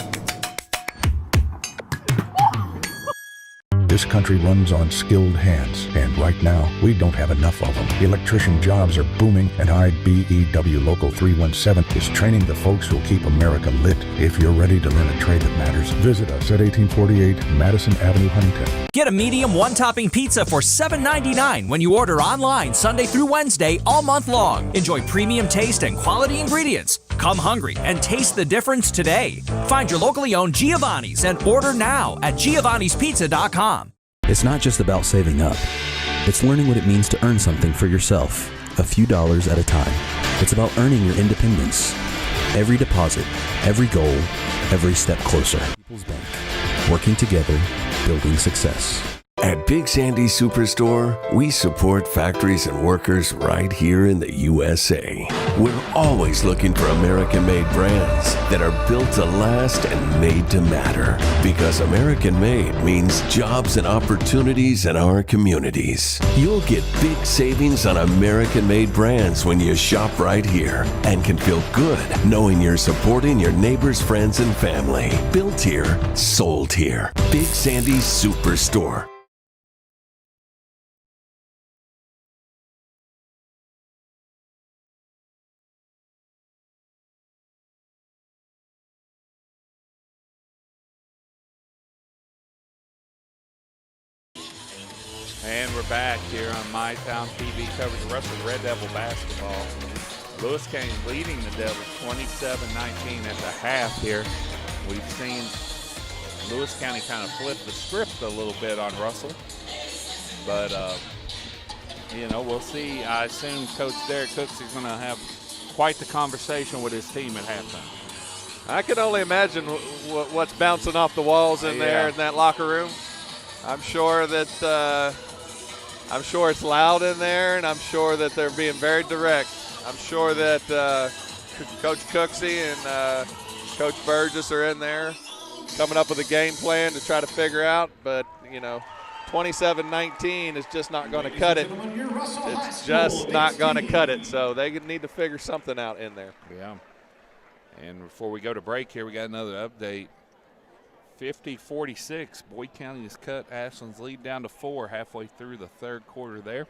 This country runs on skilled hands, and right now, we don't have enough of them. Electrician jobs are booming, and IBEW Local 317 is training the folks who'll keep America lit. If you're ready to learn a trade that matters, visit us at 1848 Madison Avenue, Huntington. Get a medium one-topping pizza for $7.99 when you order online Sunday through Wednesday all month long. Enjoy premium taste and quality ingredients. Come hungry and taste the difference today. Find your locally owned Giovanni's and order now at giovannispizza.com. It's not just about saving up. It's learning what it means to earn something for yourself, a few dollars at a time. It's about earning your independence. Every deposit, every goal, every step closer. People's Bank. Working together, building success. At Big Sandy Superstore, we support factories and workers right here in the USA. We're always looking for American-made brands that are built to last and made to matter. Because American-made means jobs and opportunities in our communities. You'll get big savings on American-made brands when you shop right here and can feel good knowing you're supporting your neighbors, friends, and family. Built here, sold here. Big Sandy Superstore. And we're back here on MyTown TV coverage of Russell Red Devil basketball. Lewis County leading the Devils 27-19 at the half here. We've seen Lewis County kind of flip the script a little bit on Russell. But, you know, we'll see. I assume Coach Derek Cooks is going to have quite the conversation with his team at halftime. I can only imagine what's bouncing off the walls in there in that locker room. I'm sure that I'm sure it's loud in there, and I'm sure that they're being very direct. I'm sure that Coach Cooksey and Coach Burgess are in there coming up with a game plan to try to figure out. But, you know, 27-19 is just not going to cut it. It's just not going to cut it. So they need to figure something out in there. Yeah. And before we go to break here, we got another update. 50-46, Boyd County has cut Ashland's lead down to 4 halfway through the third quarter there.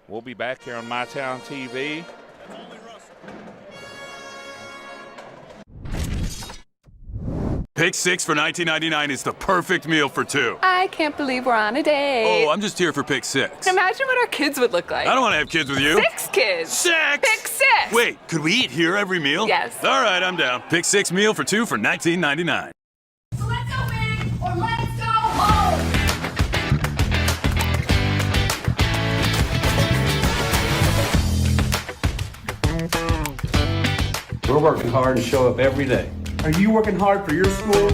We'll be back here on MyTown TV. Pick 6 for $19.99 is the perfect meal for two. I can't believe we're on a date. Oh, I'm just here for pick 6. Imagine what our kids would look like. I don't want to have kids with you. 6 kids. 6! Pick 6! Wait, could we eat here every meal? Yes. All right, I'm down. Pick 6 meal for two for $19.99. So let's go big or let's go home. We're working hard to show up every day. Are you working hard for your school?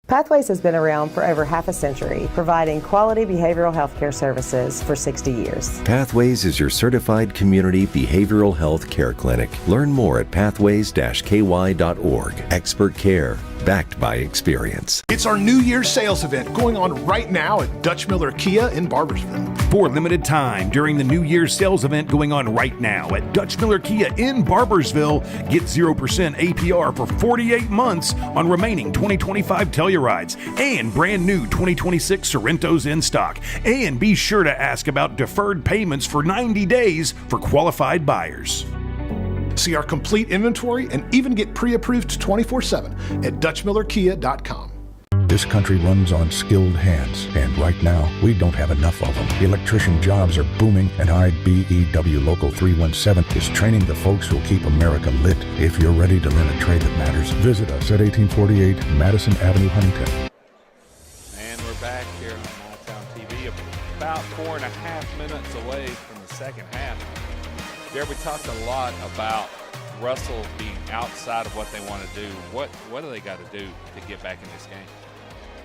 Pathways has been around for over half a century, providing quality behavioral health care services for 60 years. Pathways is your certified community behavioral health care clinic. Learn more at pathways-ky.org. Expert care, backed by experience. It's our New Year's sales event going on right now at Dutch Miller Kia in Barbersville. For limited time during the New Year's sales event going on right now at Dutch Miller Kia in Barbersville, get 0% APR for 48 months on remaining 2025 Tellurides and brand new 2026 Sorrentos in stock. And be sure to ask about deferred payments for 90 days for qualified buyers. See our complete inventory and even get pre-approved 24/7 at DutchMillerKia.com. This country runs on skilled hands, and right now, we don't have enough of them. Electrician jobs are booming, and IBEW Local 317 is training the folks who'll keep America lit. If you're ready to learn a trade that matters, visit us at 1848 Madison Avenue, Huntington. And we're back here on MyTown TV, about 4.5 minutes away from the second half. There we talked a lot about Russell being outside of what they want to do. What do they got to do to get back in this game?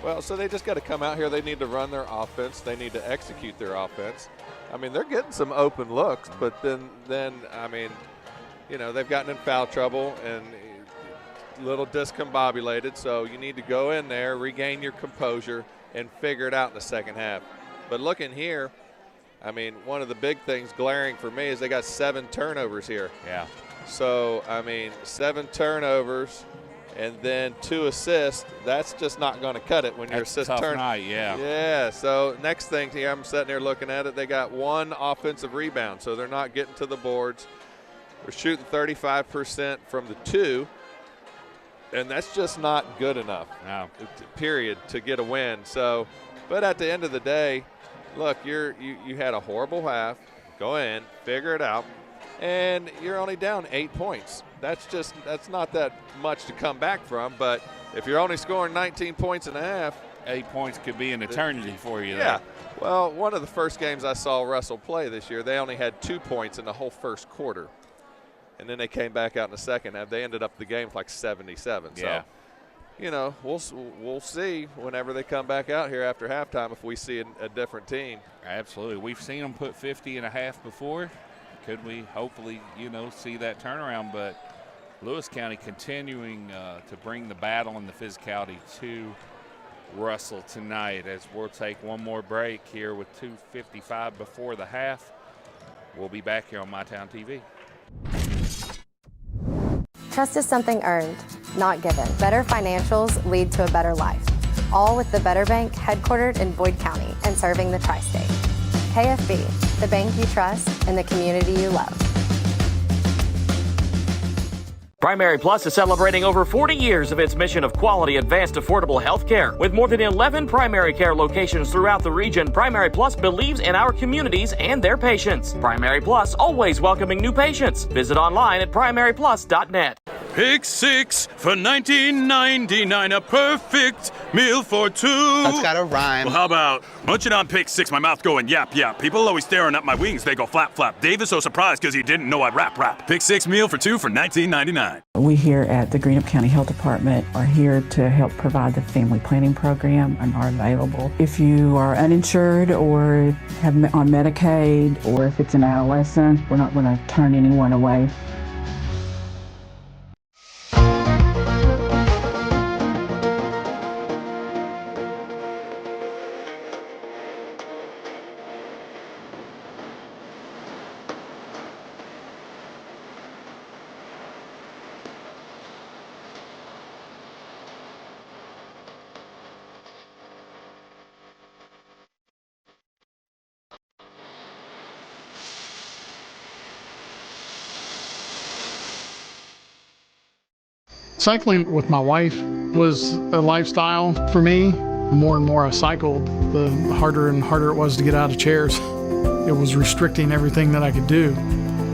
Well, so they just got to come out here. They need to run their offense. They need to execute their offense. I mean, they're getting some open looks, but then I mean, you know, they've gotten in foul trouble and a little discombobulated. So you need to go in there, regain your composure, and figure it out in the second half. But looking here, I mean, one of the big things glaring for me is they got 7 turnovers here. Yeah. So, I mean, 7 turnovers and then 2 assists. That's just not going to cut it when your assist tough night, yeah. Yeah, so next thing here, I'm sitting here looking at it, they got 1 offensive rebound, so they're not getting to the boards. They're shooting 35% from the 2, and that's just not good enough, no. Period, to get a win. So, but at the end of the day, look, you had a horrible half. Go in, figure it out, and you're only down 8 points. That's not that much to come back from. But if you're only scoring 19 points and a half, 8 points could be an eternity for you. Yeah. There. Well, one of the first games I saw Russell play this year, they only had 2 points in the whole first quarter, and then they came back out in the second half. They ended up the game with like 77. Yeah. So, you know, we'll see whenever they come back out here after halftime if we see a different team. Absolutely. We've seen them put 50 and a half before. Could we hopefully, see that turnaround? But Lewis County continuing to bring the battle and the physicality to Russell tonight as we'll take one more break here with 2:55 before the half. We'll be back here on MyTown TV. Trust is something earned, not given. Better financials lead to a better life. All with the Better Bank, headquartered in Boyd County and serving the tri-state. KFB, the bank you trust and the community you love. Primary Plus is celebrating over 40 years of its mission of quality, advanced, affordable health care. With more than 11 primary care locations throughout the region, Primary Plus believes in our communities and their patients. Primary Plus, always welcoming new patients. Visit online at primaryplus.net. Pick 6 for $19.99, a perfect meal for two. That's got a rhyme. Well, how about munching on Pick 6, my mouth going yap, yap. People always staring at my wings, they go flap, flap. Dave is so surprised because he didn't know I'd rap. Pick 6 meal for two for $19.99. We here at the Greenup County Health Department are here to help provide the family planning program and are available. If you are uninsured or have on Medicaid, or if it's an adolescent, we're not going to turn anyone away. Cycling with my wife was a lifestyle for me. The more and more I cycled, the harder and harder it was to get out of chairs. It was restricting everything that I could do.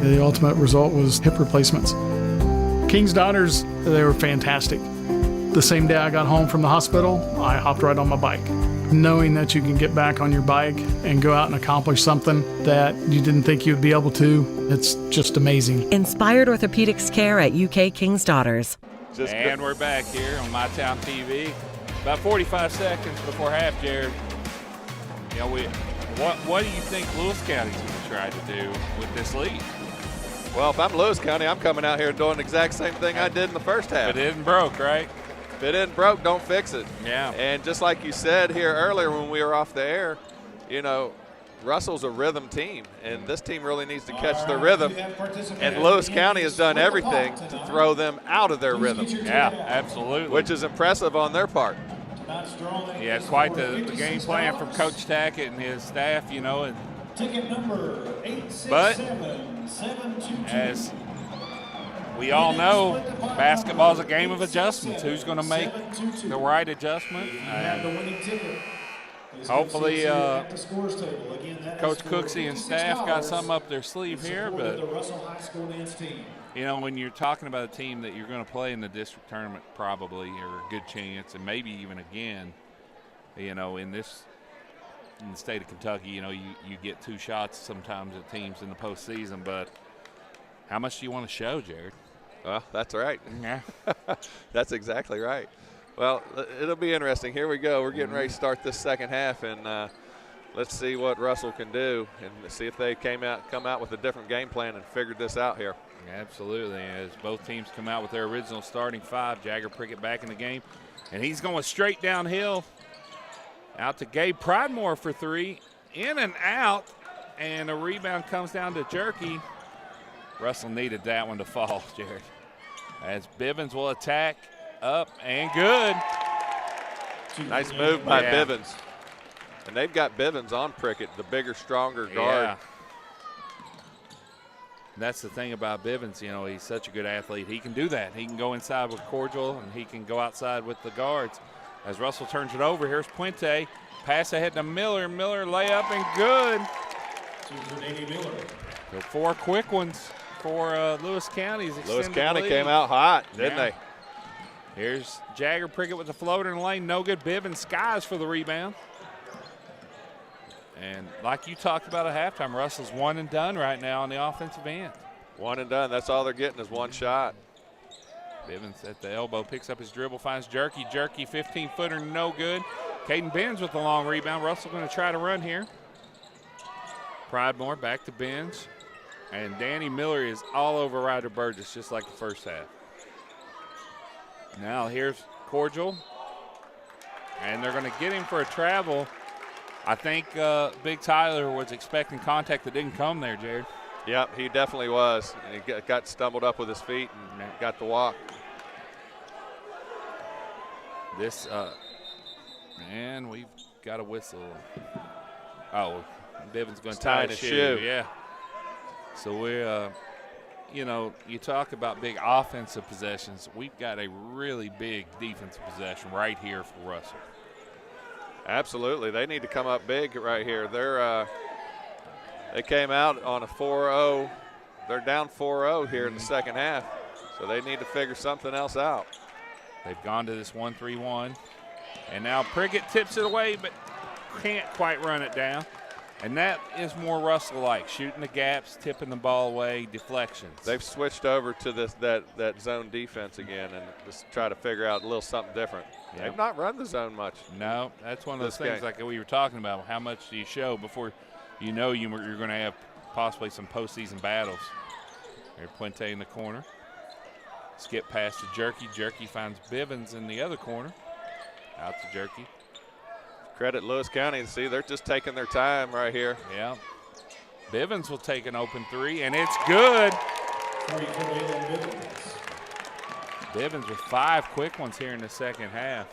The ultimate result was hip replacements. King's Daughters, they were fantastic. The same day I got home from the hospital, I hopped right on my bike. Knowing that you can get back on your bike and go out and accomplish something that you didn't think you'd be able to, it's just amazing. Inspired orthopedics care at UK King's Daughters. And we're back here on My Town TV. About 45 seconds before half, Jared. You know, what do you think Lewis County's going to try to do with this lead? Well, if I'm Lewis County, I'm coming out here and doing the exact same thing I did in the first half. If it isn't broke, right? If it isn't broke, don't fix it. Yeah. And just like you said here earlier when we were off the air, you know, Russell's a rhythm team, and this team really needs to catch their rhythm. And Lewis County has done everything to throw them out of their rhythm. Yeah, absolutely. Which is impressive on their part. Yeah, quite the game plan from Coach Tackett and his staff, you know. And, but as we all know, basketball's a game of adjustments. Who's going to make the right adjustment? Hopefully, Coach Cooksey and staff got something up their sleeve here. But, you know, when you're talking about a team that you're going to play in the district tournament probably, or a good chance, and maybe even again, you know, in the state of Kentucky, you know, you get 2 shots sometimes at teams in the postseason. But how much do you want to show, Jared? Well, that's right. Yeah. That's exactly right. Well, it'll be interesting. Here we go. We're getting ready to start this second half, and let's see what Russell can do and see if they come out with a different game plan and figured this out here. Absolutely. As both teams come out with their original starting 5, Jagger Prickett back in the game, and he's going straight downhill out to Gabe Pridemore for 3, in and out, and a rebound comes down to Jerky. Russell needed that one to fall, Jared. As Bivens will attack. Up and good. Nice move by Bivens. And they've got Bivens on Prickett, the bigger, stronger guard. Yeah. That's the thing about Bivens, you know, he's such a good athlete. He can do that. He can go inside with Cordial, and he can go outside with the guards. As Russell turns it over, here's Puente. Pass ahead to Miller. Miller layup and good. So 4 quick ones for Lewis County. Lewis County came out hot, didn't they? Here's Jagger Prickett with the floater in the lane. No good. Bivens skies for the rebound. And like you talked about at halftime, Russell's one and done right now on the offensive end. One and done. That's all they're getting is one shot. Bivens at the elbow, picks up his dribble, finds Jerky. Jerky, 15-footer, no good. Caden Benz with the long rebound. Russell going to try to run here. Pridemore back to Benz. And Danny Miller is all over Ryder Burgess, just like the first half. Now here's Cordial, and they're going to get him for a travel. I think Big Tyler was expecting contact that didn't come there, Jared. Yep, he definitely was. And he got stumbled up with his feet and got the walk. This, man, we've got a whistle. Oh, Bivens going to tie his shoe. Yeah. So we're, you know, you talk about big offensive possessions. We've got a really big defensive possession right here for Russell. Absolutely. They need to come up big right here. They came out on a 4-0. They're down 4-0 here in the second half, so they need to figure something else out. They've gone to this 1-3-1, and now Prickett tips it away but can't quite run it down. And that is more Russell-like, shooting the gaps, tipping the ball away, deflections. They've switched over to that zone defense again and just try to figure out a little something different. Yep. They've not run the zone much. No, that's one of those things like we were talking about. How much do you show before you know you're going to have possibly some postseason battles? There's Puente in the corner. Skip pass to Jerky. Jerky finds Bivens in the other corner. Out to Jerky. Credit Lewis County. See, they're just taking their time right here. Yeah. Bivens will take an open 3, and it's good. Bivens with 5 quick ones here in the second half.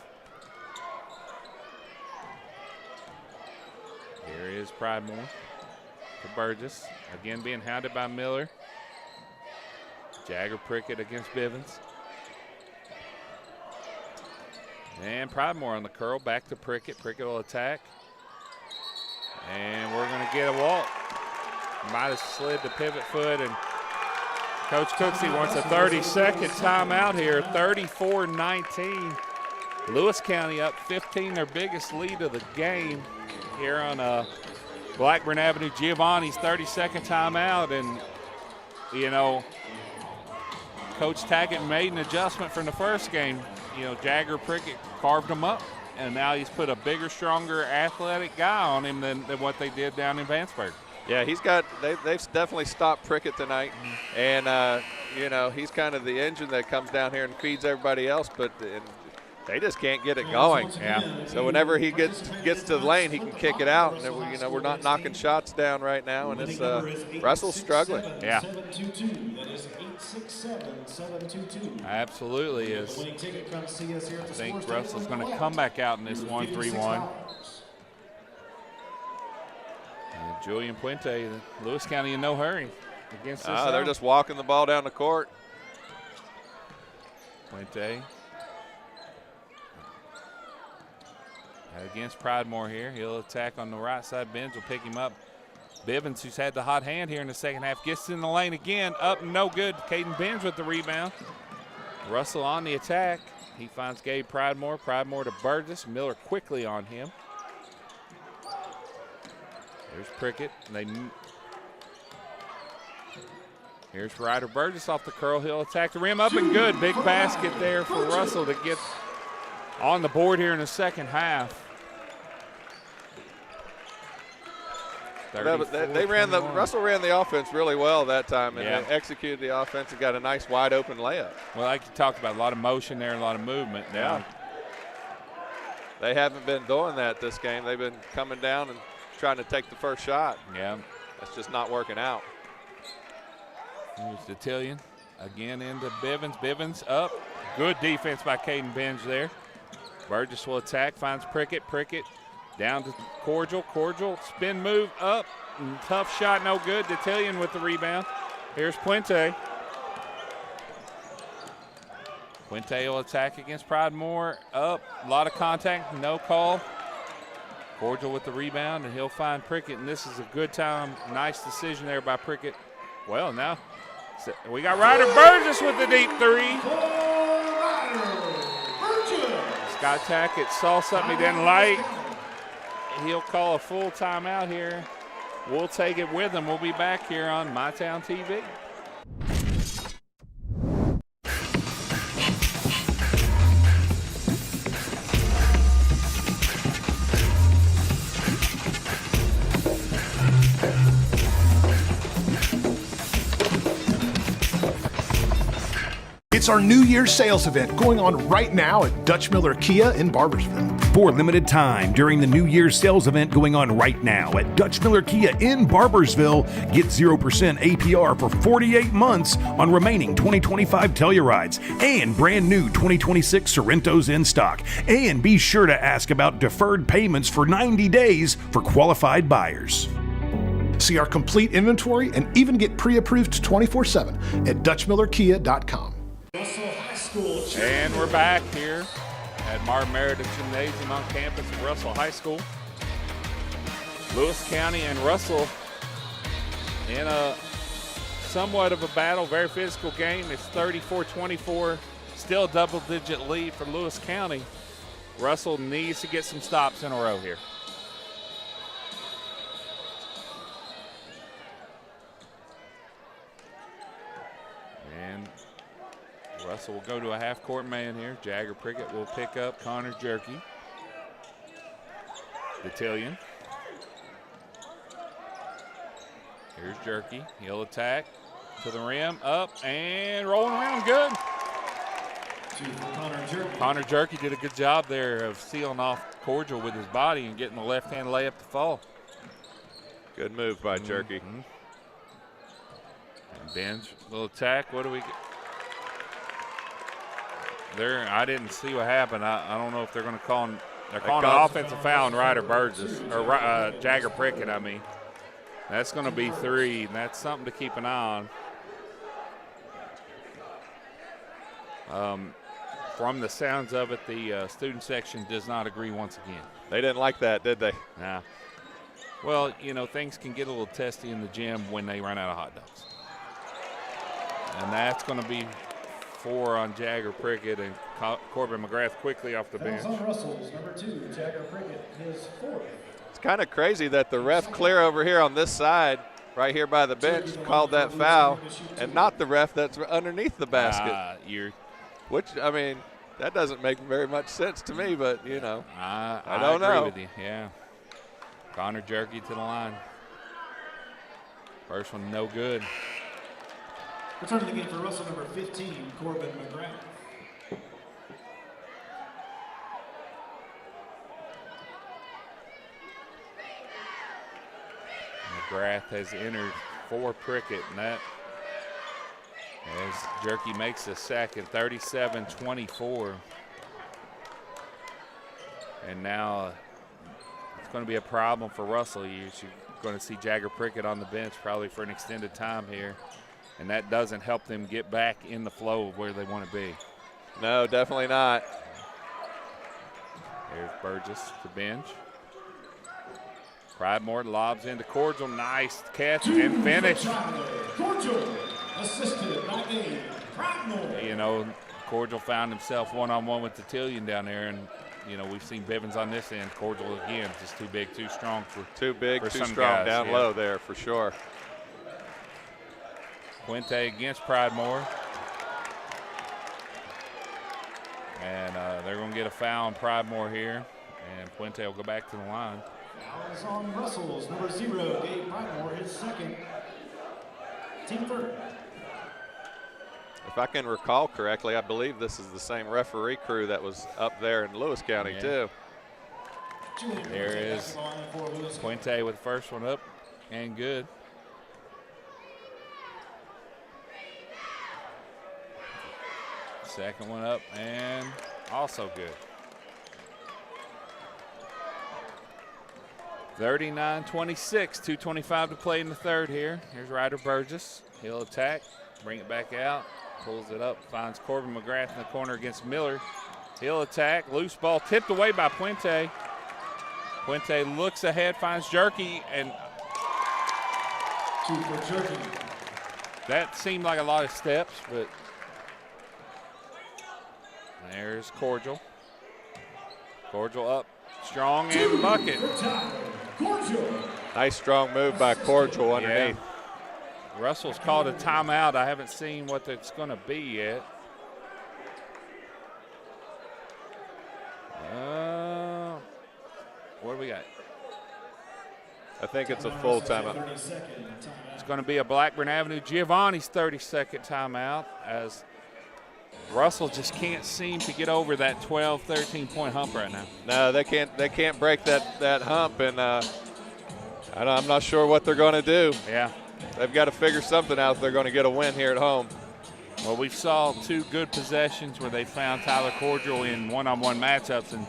Here is Pridemore to Burgess. Again being hounded by Miller. Jagger Prickett against Bivens. And Pridemore on the curl, back to Prickett. Prickett will attack. And we're going to get a walk. Might have slid the pivot foot, and Coach Cooksey wants a 30-second timeout here, 34-19. Lewis County up 15, their biggest lead of the game here on Blackburn Avenue. Giovanni's 30-second timeout, and, you know, Coach Tackett made an adjustment from the first game. You know, Jagger Prickett carved him up, and now he's put a bigger, stronger, athletic guy on him than what they did down in Vanceburg. Yeah, they've definitely stopped Prickett tonight, and you know, he's kind of the engine that comes down here and feeds everybody else, but they just can't get it going. Yeah. So whenever he gets to the lane, he can kick it out, and you know, we're not knocking shots down right now, and it's Russell's struggling. Yeah. 722. That is 867-722. Absolutely is. Winning ticket come see us here at the I think Sports Russell's Table on going to the come way back out in this out. 1-3-1. And Julian Puente, Lewis County in no hurry against this. They're just walking the ball down the court. Puente. Against Pridemore here. He'll attack on the right side. Benz will pick him up. Bivens, who's had the hot hand here in the second half, gets in the lane again. Up, no good. Caden Benz with the rebound. Russell on the attack. He finds Gabe Pridemore. Pridemore to Burgess. Miller quickly on him. There's Prickett. Here's Ryder Burgess off the curl. He'll attack the rim. Up and good. Big basket there for Russell to get on the board here in the second half. Russell ran the offense really well that time, and Yeah. they executed the offense and got a nice wide open layup. Well, like you talked about, a lot of motion there, a lot of movement. Yeah. They haven't been doing that this game. They've been coming down and trying to take the first shot. Yeah. That's just not working out. Here's Detillion again into Bivens. Bivens up. Good defense by Caden Benj there. Burgess will attack, finds Prickett. Prickett down to Cordial. Cordial, spin move up. Tough shot, no good. Detillion with the rebound. Here's Puente. Puente will attack against Pridemore. Up, a lot of contact, no call. Cordial with the rebound, and he'll find Prickett, and this is a good time. Nice decision there by Prickett. Well, now we got Ryder Burgess with the deep three. Scott Tackett saw something he didn't like. He'll call a full timeout here. We'll take it with him. We'll be back here on MyTown TV. It's our New Year's sales event going on right now at Dutch Miller Kia in Barbersville. For a limited time during the New Year's sales event going on right now at Dutch Miller Kia in Barbersville, get 0% APR for 48 months on remaining 2025 Tellurides and brand new 2026 Sorrentos in stock. And be sure to ask about deferred payments for 90 days for qualified buyers. See our complete inventory and even get pre-approved 24/7 at DutchMillerKia.com. And we're back here at Marvin Meredith Gymnasium on campus of Russell High School. Lewis County and Russell in a somewhat of a battle, very physical game. It's 34-24, still a double-digit lead for Lewis County. Russell needs to get some stops in a row here. And Russell will go to a half-court man here. Jagger Prickett will pick up Connor Jerky. Detillion. Here's Jerky. He'll attack to the rim, up, and rolling around good. Connor Jerky did a good job there of sealing off Cordial with his body and getting the left-hand layup to fall. Good move by Jerky. And Benj will attack. What do we get? There, I didn't see what happened. I don't know if they're going to call. They're calling an offensive foul on Ryder Burgess or Jagger Prickett. I mean, that's going to be 3, and that's something to keep an eye on. from the sounds of it, the student section does not agree once again. They didn't like that, did they? Nah. Well, you know, things can get a little testy in the gym when they run out of hot dogs. And that's going to be 4 on Jagger Prickett, and Corbin McGrath quickly off the bench. On Russell's number 2, Jagger Prickett, his 4th. It's kind of crazy that the ref clear over here on this side, right here by the bench, called that foul, and not the ref that's underneath the basket. Which, I mean, that doesn't make very much sense to me, but, you know, I don't know. I agree with you, yeah. Connor Jerky to the line. First one, no good. Returning the game for Russell, number 15, Corbin McGrath. McGrath has entered for Prickett, and that as Jerky makes a second, 37-24. And now it's going to be a problem for Russell. You're going to see Jagger Prickett on the bench probably for an extended time here. And that doesn't help them get back in the flow of where they want to be. No, definitely not. There's Burgess to bench. Pridemore lobs into Cordial. Nice catch and finish. Cordial, assisted by Dave Pridemore. You know, Cordial found himself one-on-one with Detillion down there, and you know, we've seen Bivens on this end. Cordial again, just too big, too strong for too big, for too some strong guys, down yeah. low there for sure. Puente against Pridemore. And they're going to get a foul on Pridemore here, and Puente will go back to the line. Foul is on Russell's number 0, Dave Pridemore, his second. Team third. If I can recall correctly, I believe this is the same referee crew that was up there in Lewis County, too. There is Puente with the first one up and good. Second one up and also good. 39-26, 2:25 to play in the third here. Here's Ryder Burgess. He'll attack, bring it back out, pulls it up, finds Corbin McGrath in the corner against Miller. He'll attack, loose ball tipped away by Puente. Puente looks ahead, finds Jerky, and 2 for Jerky. That seemed like a lot of steps, but there's Cordial. Cordial up, strong and bucket. Nice strong move by Cordial underneath. Yeah. Russell's called a timeout. I haven't seen what it's going to be yet. What do we got? I think it's a full timeout. It's going to be a Blackburn Avenue Giovanni's 30-second timeout, as Russell just can't seem to get over that 12, 13-point hump right now. No, they can't break that hump, and I'm not sure what they're going to do. Yeah. They've got to figure something out if they're going to get a win here at home. Well, we saw 2 good possessions where they found Tyler Cordial in one-on-one matchups, and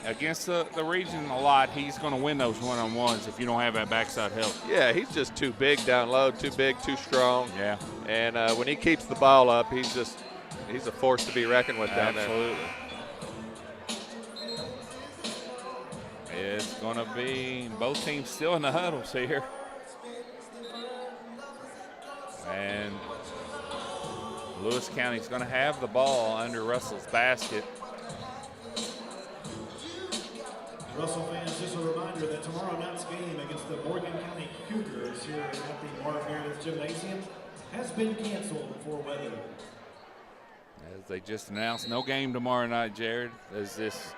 against the region a lot, he's going to win those one-on-ones if you don't have that backside help. Yeah, he's just too big down low, too big, too strong. Yeah. And when he keeps the ball up, he's a force to be reckoned with down there. Absolutely. It's going to be both teams still in the huddles here. And Lewis County's going to have the ball under Russell's basket. Russell fans, just a reminder that tomorrow night's game against the Morgan County Cougars here at the Marv Meredith Gymnasium has been canceled for weather. As they just announced, no game tomorrow night, Jared. As this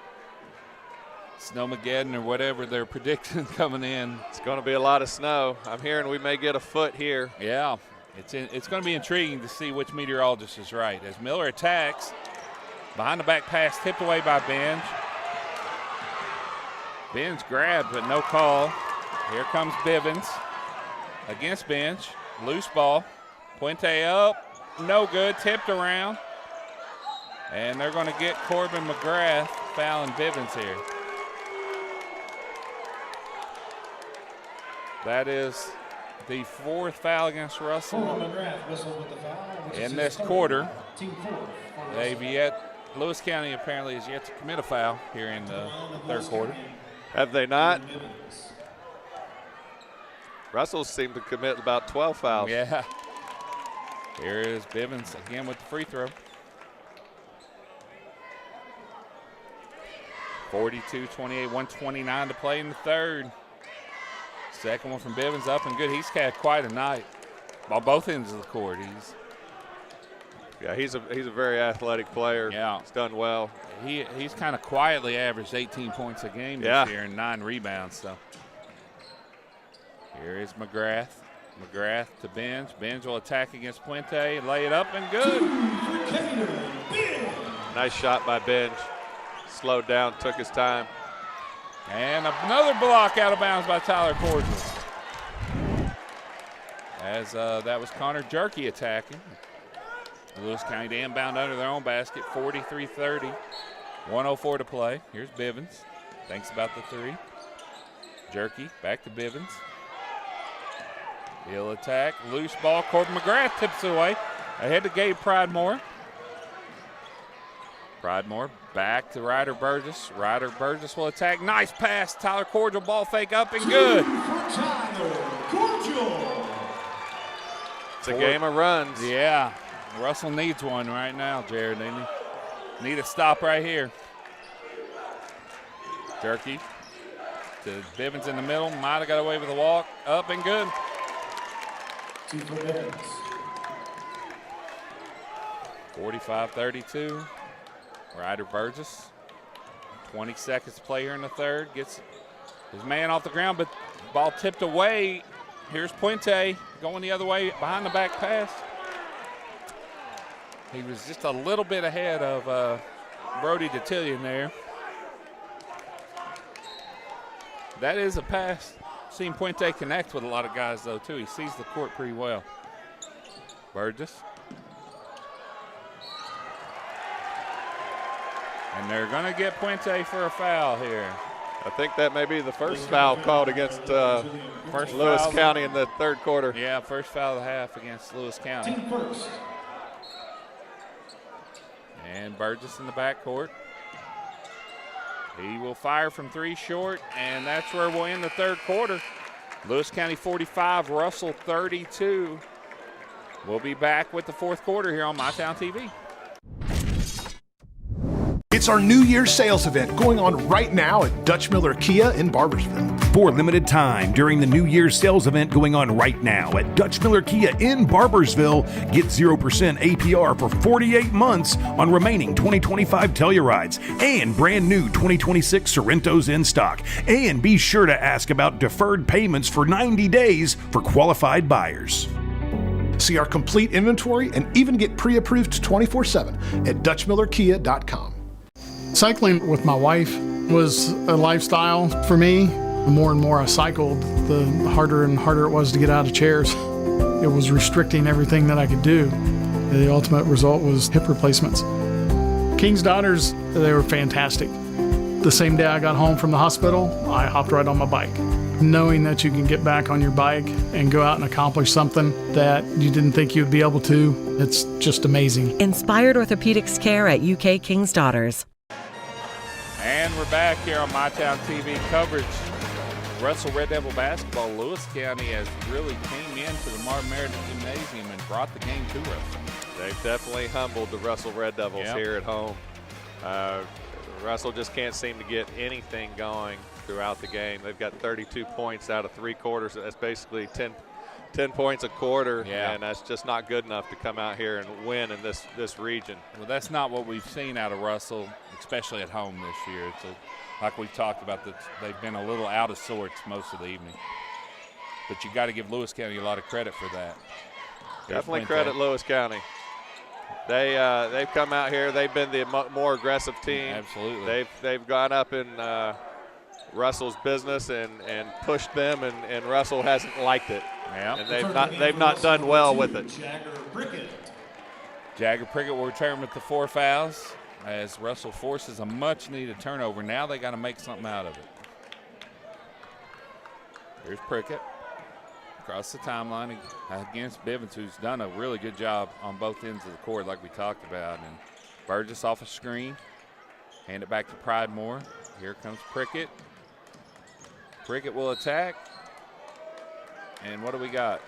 Snowmageddon or whatever they're predicting coming in. It's going to be a lot of snow. I'm hearing we may get a foot here. Yeah, it's going to be intriguing to see which meteorologist is right. As Miller attacks, behind the back pass tipped away by Benj. Benj grabbed, but no call. Here comes Bivens against Benj. Loose ball. Puente up. No good. Tipped around. And they're going to get Corbin McGrath fouling Bivens here. That is the 4th foul against Russell McGrath whistled with the foul, which is in his this quarter. Team 4. Lewis County apparently has yet to commit a foul here in the 3rd quarter. Have they not? Russell seemed to commit about 12 fouls. Yeah. Here is Bivens again with the free throw. 42-28, 129 to play in the 3rd. Second one from Bivens up and good. He's had quite a night on both ends of the court. He's a very athletic player. Yeah. He's done well. He's kind of quietly averaged 18 points a game this year and 9 rebounds. So here is McGrath. McGrath to Benj. Benj will attack against Puente, lay it up and good. Nice shot by Benj. Slowed down, took his time. And another block out of bounds by Tyler Cordial. As that was Connor Jerky attacking. Lewis County to inbound under their own basket, 43-30. 1:04 to play. Here's Bivens. Thinks about the 3. Jerky back to Bivens. He'll attack. Loose ball. Corbin McGrath tips it away. Ahead to Gabe Pridemore. Pridemore back to Ryder Burgess. Ryder Burgess will attack. Nice pass. Tyler Cordial ball fake up and good. It's a game of runs. Yeah. Russell needs one right now, Jared. They need a stop right here. Jerky to Bivens in the middle. Might have got away with a walk. Up and good. 45-32. Ryder Burgess. 20 seconds to play here in the 3rd. Gets his man off the ground, but ball tipped away. Here's Puente going the other way behind the back pass. He was just a little bit ahead of Brody DeTillion there. That is a pass. Seen Puente connect with a lot of guys, though, too. He sees the court pretty well. Burgess. And they're going to get Puente for a foul here. I think that may be the first foul called against Lewis County in the 3rd quarter. Yeah, first foul of the half against Lewis County. And Burgess in the backcourt. He will fire from 3 short, and that's where we'll end the 3rd quarter. Lewis County 45, Russell 32. We'll be back with the 4th quarter here on MyTown TV. It's our New Year's sales event going on right now at Dutch Miller Kia in Barbersville. For a limited time during the New Year's sales event going on right now at Dutch Miller Kia in Barbersville, get 0% APR for 48 months on remaining 2025 Tellurides and brand new 2026 Sorrentos in stock. And be sure to ask about deferred payments for 90 days for qualified buyers. See our complete inventory and even get pre-approved 24/7 at DutchMillerKia.com. Cycling with my wife was a lifestyle for me. The more and more I cycled, the harder and harder it was to get out of chairs. It was restricting everything that I could do. The ultimate result was hip replacements. King's Daughters, they were fantastic. The same day I got home from the hospital, I hopped right on my bike. Knowing that you can get back on your bike and go out and accomplish something that you didn't think you'd be able to, it's just amazing. Inspired orthopedics care at UK King's Daughters. And we're back here on MyTown TV coverage. Russell Red Devil basketball. Lewis County has really came into the Marvin Meredith Gymnasium and brought the game to Russell. They've definitely humbled the Russell Red Devils here at home. Russell just can't seem to get anything going throughout the game. They've got 32 points out of 3 quarters. That's basically 10 points a quarter, and that's just not good enough to come out here and win in this region. Well, that's not what we've seen out of Russell, especially at home this year. It's like we've talked about, that they've been a little out of sorts most of the evening. But you got to give Lewis County a lot of credit for that. Definitely credit Lewis County. They've come out here. They've been the more aggressive team. Absolutely. They've gone up in Russell's business and pushed them, and Russell hasn't liked it. Yeah. And they've not done well with it. Jagger Prickett will return with the 4 fouls as Russell forces a much-needed turnover. Now they got to make something out of it. Here's Prickett. Across the timeline against Bivens, who's done a really good job on both ends of the court like we talked about. And Burgess off a screen. Hand it back to Pridemore. Here comes Prickett. Prickett will attack. And what do we got?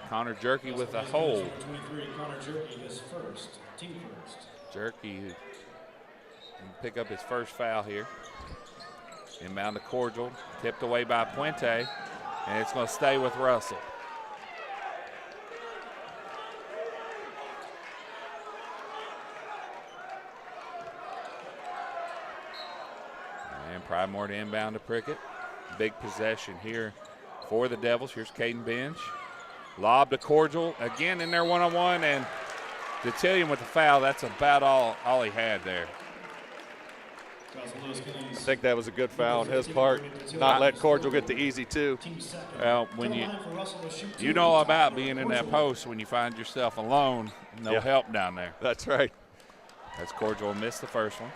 Connor Jerky with a hold. 23, Connor Jerky, his first, team first. Jerky can pick up his first foul here. Inbound to Cordial, tipped away by Puente, and it's going to stay with Russell. And Pridemore to inbound to Prickett. Big possession here for the Devils. Here's Caden Bench. Lob to Cordial, again in there one-on-one, and DeTillion with the foul. That's about all he had there. I think that was a good foul on his part. Not let Cordial get the easy two. Well, when you know about being in that post when you find yourself alone, no help down there. That's right. As Cordial missed the first one.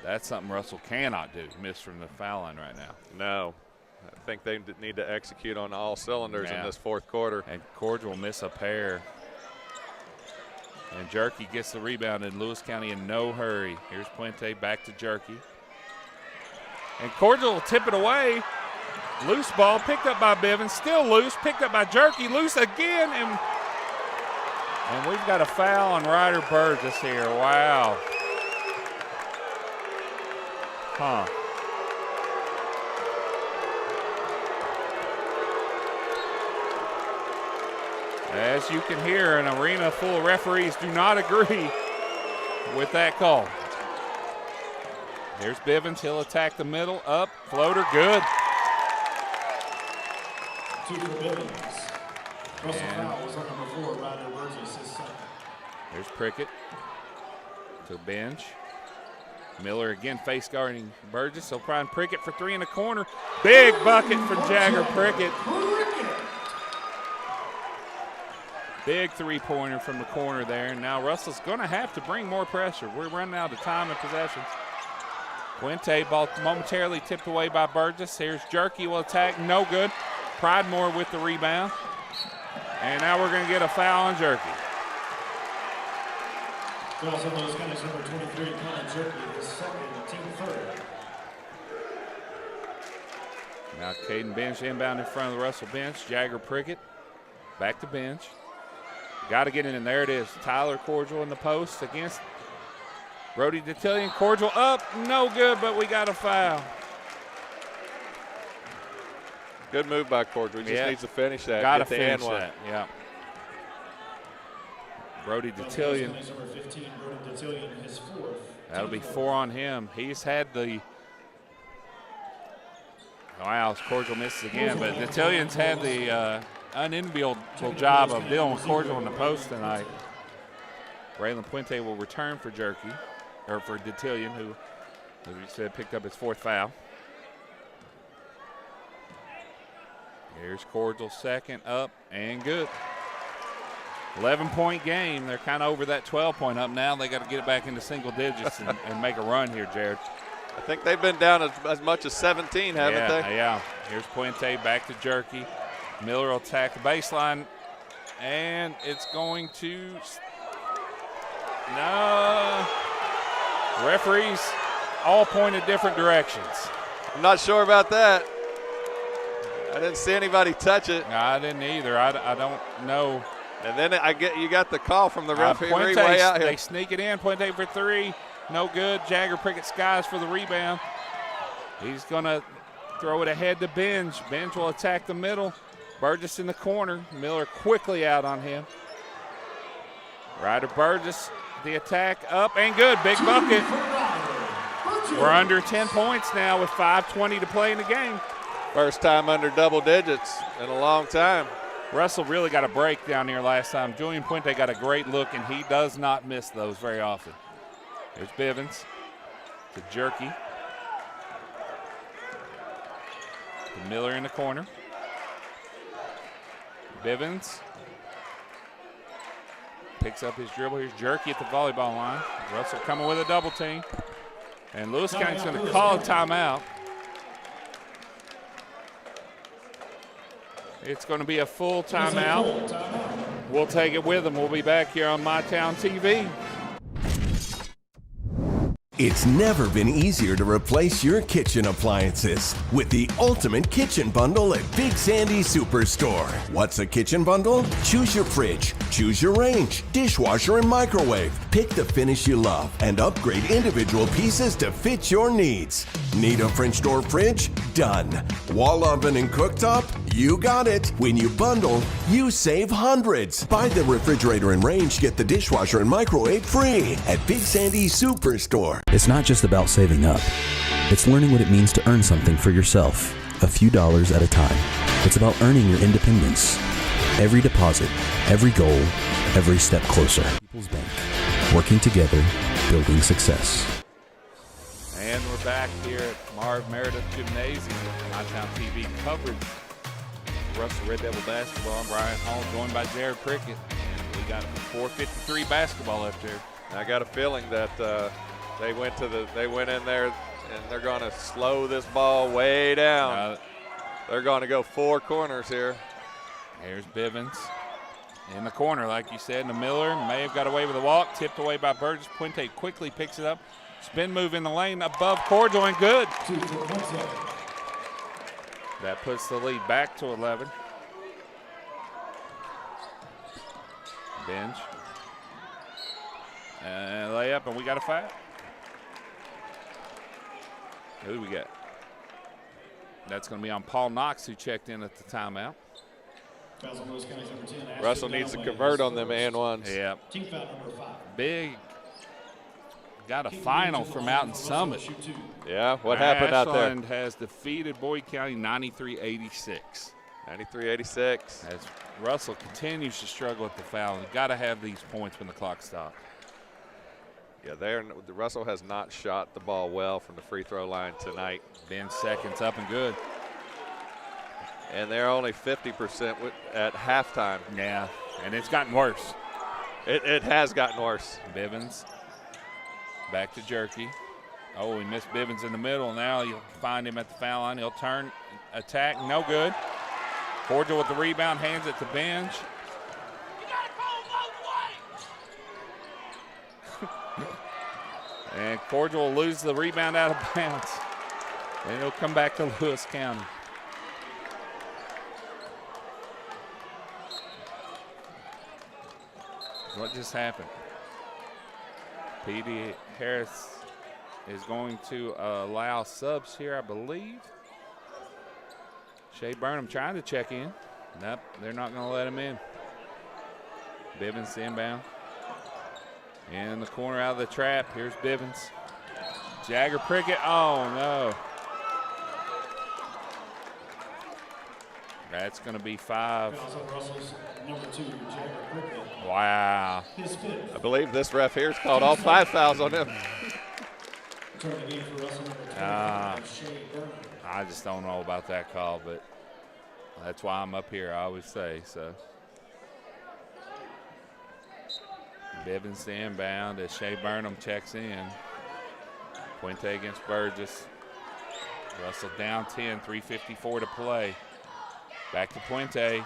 That's something Russell cannot do, miss from the foul line right now. No. I think they need to execute on all cylinders in this fourth quarter. And Cordial will miss a pair. And Jerky gets the rebound in Lewis County in no hurry. Here's Puente back to Jerky. And Cordial will tip it away. Loose ball picked up by Bivens, still loose, picked up by Jerky, loose again. And we've got a foul on Ryder Burgess here. Wow. Huh. As you can hear, an arena full of referees do not agree with that call. Here's Bivens. He'll attack the middle. Up. Floater. Good. 2 for Bivens. Russell foul was on number 4, Ryder Burgess, his second. Here's Prickett to bench. Miller again face guarding Burgess. He'll find Prickett for 3 in the corner. Big bucket from Jagger Prickett. Big three-pointer from the corner there. And now Russell's going to have to bring more pressure. We're running out of time and possessions. Puente, ball momentarily tipped away by Burgess. Here's Jerky, will attack, no good. Pridemore with the rebound. And now we're going to get a foul on Jerky. Fouls on those guys, number 23, Connor Jerky, his second, team third. Now Caden Bench inbound in front of the Russell bench. Jagger Prickett back to bench. Got to get in, and there it is. Tyler Cordial in the post against Brody DeTillion. Cordial up, no good, but we got a foul. Good move by Cordial. He just needs to finish that. Got to finish that, yeah. Brody DeTillion. Number 15, Brody DeTillion, his fourth. That'll be 4 on him. He's had the wow, Cordial misses again, but DeTillion's had the unenviable job of dealing with Cordial in the post tonight. Braylon Puente will return for Jerky, or for DeTillion, who, as we said, picked up his 4th foul. Here's Cordial's second, up and good. 11-point game. They're kind of over that 12-point up now. They got to get it back into single digits and make a run here, Jared. I think they've been down as much as 17, haven't they? Yeah. Here's Puente back to Jerky. Miller will attack the baseline, and it's going to no. Referees all pointed different directions. I'm not sure about that. I didn't see anybody touch it. No, I didn't either. I don't know. And then you got the call from the referee way out here. They sneak it in. Puente for 3. No good. Jagger Prickett skies for the rebound. He's going to throw it ahead to Benj. Benj will attack the middle. Burgess in the corner. Miller quickly out on him. Ryder Burgess, the attack up and good. Big bucket. We're under 10 points now with 5:20 to play in the game. First time under double digits in a long time. Russell really got a break down here last time. Julian Puente got a great look, and he does not miss those very often. Here's Bivens to Jerky. To Miller in the corner. Bivens. picks up his dribble. Here's Jerky at the volleyball line. Russell coming with a double team. And Lewis County's going to call a timeout. It's going to be a full timeout. We'll take it with them. We'll be back here on My Town TV. It's never been easier to replace your kitchen appliances with the ultimate kitchen bundle at Big Sandy Superstore. What's a kitchen bundle? Choose your fridge, choose your range, dishwasher, and microwave. Pick the finish you love and upgrade individual pieces to fit your needs. Need a French door fridge? Done. Wall oven and cooktop? You got it. When you bundle, you save hundreds. Buy the refrigerator and range, get the dishwasher and microwave free at Big Sandy Superstore. It's not just about saving up. It's learning what it means to earn something for yourself, a few dollars at a time. It's about earning your independence. Every deposit, every goal, every step closer. People's Bank. Working together, building success. And we're back here at Marv Meredith Gymnasium with My Town TV coverage. Russell Red Devil basketball. I'm Brian Hall, joined by Jared Prickett. And we got 4:53 basketball left here. I got a feeling that they went in there and they're going to slow this ball way down. They're going to go four corners here. Here's Bivens in the corner, like you said. And Miller may have got away with a walk, tipped away by Burgess. Puente quickly picks it up. Spin move in the lane above Cordial and good. That puts the lead back to 11. Bench. And layup, and we got a foul. Who do we got? That's going to be on Paul Knox, who checked in at the timeout. Russell needs to convert on them and ones. Yeah. Big. Got a final from out in Summit. Yeah, what happened out there? Ashland has defeated Boyd County 93-86. 93-86. As Russell continues to struggle at the foul. You've got to have these points when the clock stops. Yeah, Russell has not shot the ball well from the free throw line tonight. Ben seconds up and good. And they're only 50% at halftime. Yeah, and it's gotten worse. It has gotten worse. Bivens back to Jerky. Oh, he missed Bivens in the middle. Now you'll find him at the foul line. He'll turn, attack, no good. Cordial with the rebound, hands it to Bench. And Cordial will lose the rebound out of bounds. And it'll come back to Lewis County. What just happened? P.D. Harris is going to allow subs here, I believe. Shea Burnham trying to check in. Nope, they're not going to let him in. Bivens inbound. In the corner out of the trap, here's Bivens. Jagger Prickett, oh no. That's going to be 5. Wow. I believe this ref here's called all 5 fouls on him. I just don't know about that call, but that's why I'm up here, I always say. So Bivens to inbound as Shea Burnham checks in. Puente against Burgess. Russell down 10, 3:54 to play. Back to Puente.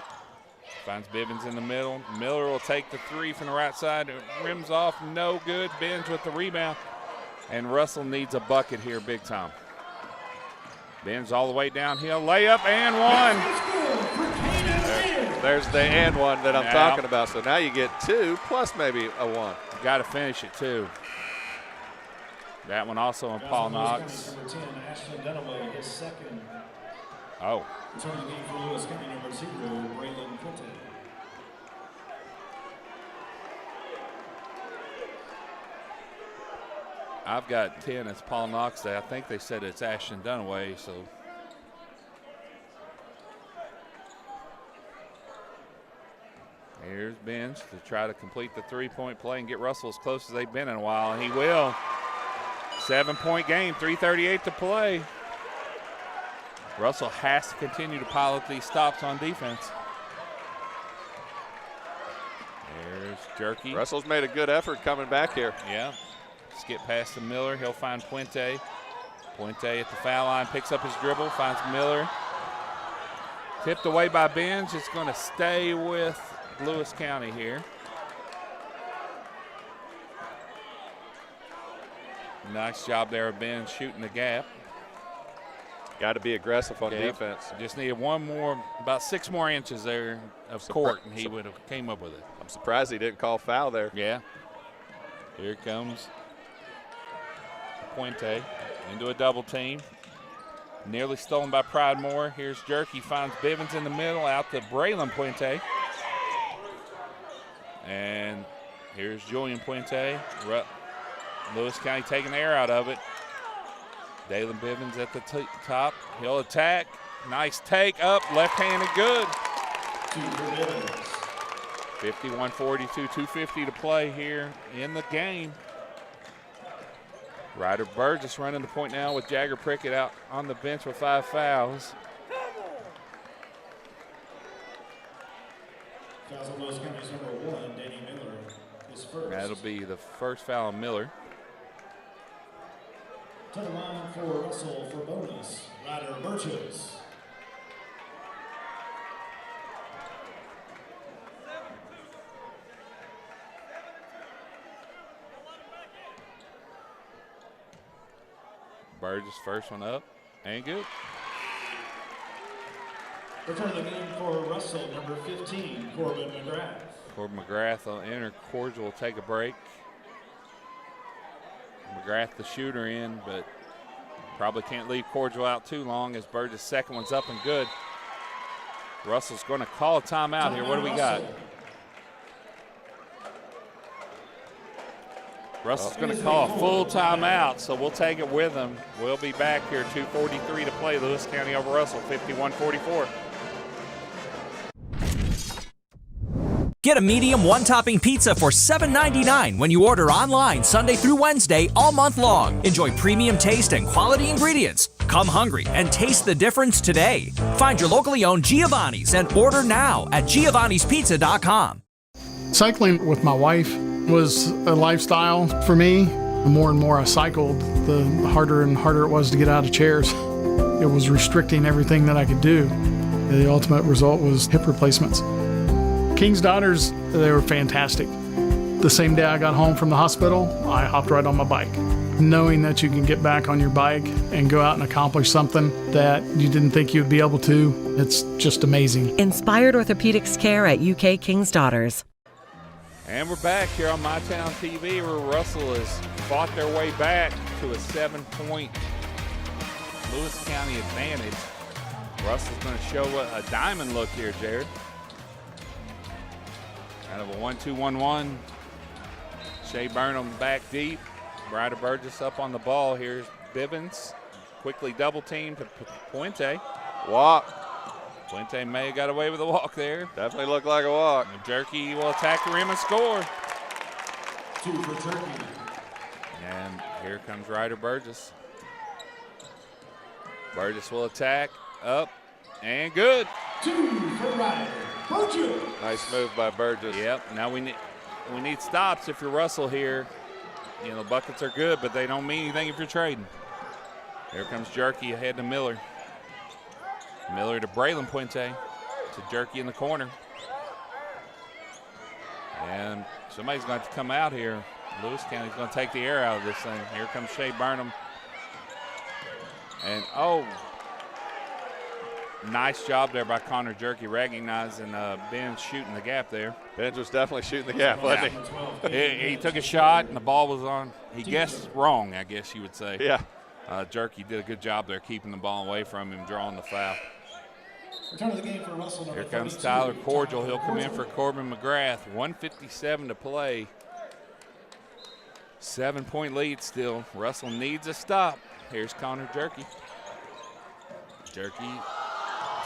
Finds Bivens in the middle. Miller will take the 3 from the right side. Rims off, no good. Benj with the rebound. And Russell needs a bucket here big time. Benj all the way downhill. Layup and one. There's the and one that I'm talking about. So now you get 2 plus maybe a 1. You got to finish it too. That one also on Paul Knox. Oh. I've got 10 as Paul Knox there. I think they said it's Ashton Dunaway, so. Here's Bench to try to complete the 3-point play and get Russell as close as they've been in a while, and he will. 7-point game, 3:38 to play. Russell has to continue to pilot these stops on defense. There's Jerky. Russell's made a good effort coming back here. Yeah. Skip past to Miller. He'll find Puente. Puente at the foul line, picks up his dribble, finds Miller. Tipped away by Benj. It's going to stay with Lewis County here. Nice job there of Benj shooting the gap. Got to be aggressive on defense. Just needed one more, about 6 more inches there of court, and he would have came up with it. I'm surprised he didn't call foul there. Yeah. Here comes Puente into a double team. Nearly stolen by Pridemore. Here's Jerky, finds Bivens in the middle, out to Braylon Puente. And here's Julian Puente. Lewis County taking the air out of it. Dalen Bivens at the top. He'll attack. Nice take up, left-handed, good. 51-42, 2:50 to play here in the game. Ryder Burgess running the point now with Jagger Prickett out on the bench with 5 fouls. Fouls on Lewis County's number 1, Danny Miller, is first. That'll be the first foul on Miller. To the line for Russell for bonus, Ryder Burgess. Burgess first one up and good. Return the game for Russell, number 15, Corbin McGrath. Corbin McGrath will enter. Cordial will take a break. McGrath the shooter in, but probably can't leave Cordial out too long as Burgess' second one's up and good. Russell's going to call a timeout here. What do we got? Russell's going to call a full timeout, so we'll take it with him. We'll be back here, 2:43 to play. Lewis County over Russell, 51-44. Get a medium one-topping pizza for $7.99 when you order online Sunday through Wednesday all month long. Enjoy premium taste and quality ingredients. Come hungry and taste the difference today. Find your locally owned Giovanni's and order now at giovannispizza.com. Cycling with my wife was a lifestyle for me. The more and more I cycled, the harder and harder it was to get out of chairs. It was restricting everything that I could do. The ultimate result was hip replacements. King's Daughters, they were fantastic. The same day I got home from the hospital, I hopped right on my bike. Knowing that you can get back on your bike and go out and accomplish something that you didn't think you'd be able to, it's just amazing. Inspired orthopedics care at UK King's Daughters. And we're back here on MyTown TV where Russell has fought their way back to a 7-point Lewis County advantage. Russell's going to show a diamond look here, Jared. Kind of a 1-2-1-1. Shea Burnham back deep. Ryder Burgess up on the ball. Here's Bivens. Quickly double team to Puente. Walk. Puente may have got away with a walk there. Definitely looked like a walk. And Jerky will attack the rim and score. 2 for Jerky. And here comes Ryder Burgess. Burgess will attack, up, and good. 2 for Ryder Burgess. Nice move by Burgess. Yep, now we need stops if you're Russell here. You know, the buckets are good, but they don't mean anything if you're trading. Here comes Jerky ahead to Miller. Miller to Braylon Puente, to Jerky in the corner. And somebody's going to have to come out here. Lewis County's going to take the air out of this thing. Here comes Shea Burnham. And, nice job there by Connor Jerky recognizing Ben shooting the gap there. Ben was definitely shooting the gap, wasn't he? He took a shot and the ball was on. He guessed wrong, I guess you would say. Yeah. Jerky did a good job there keeping the ball away from him, drawing the foul. Return of the game for Russell, Here comes Tyler Cordial. He'll come in for Corbin McGrath. 1:57 to play. 7-point lead still. Russell needs a stop. Here's Connor Jerky. Jerky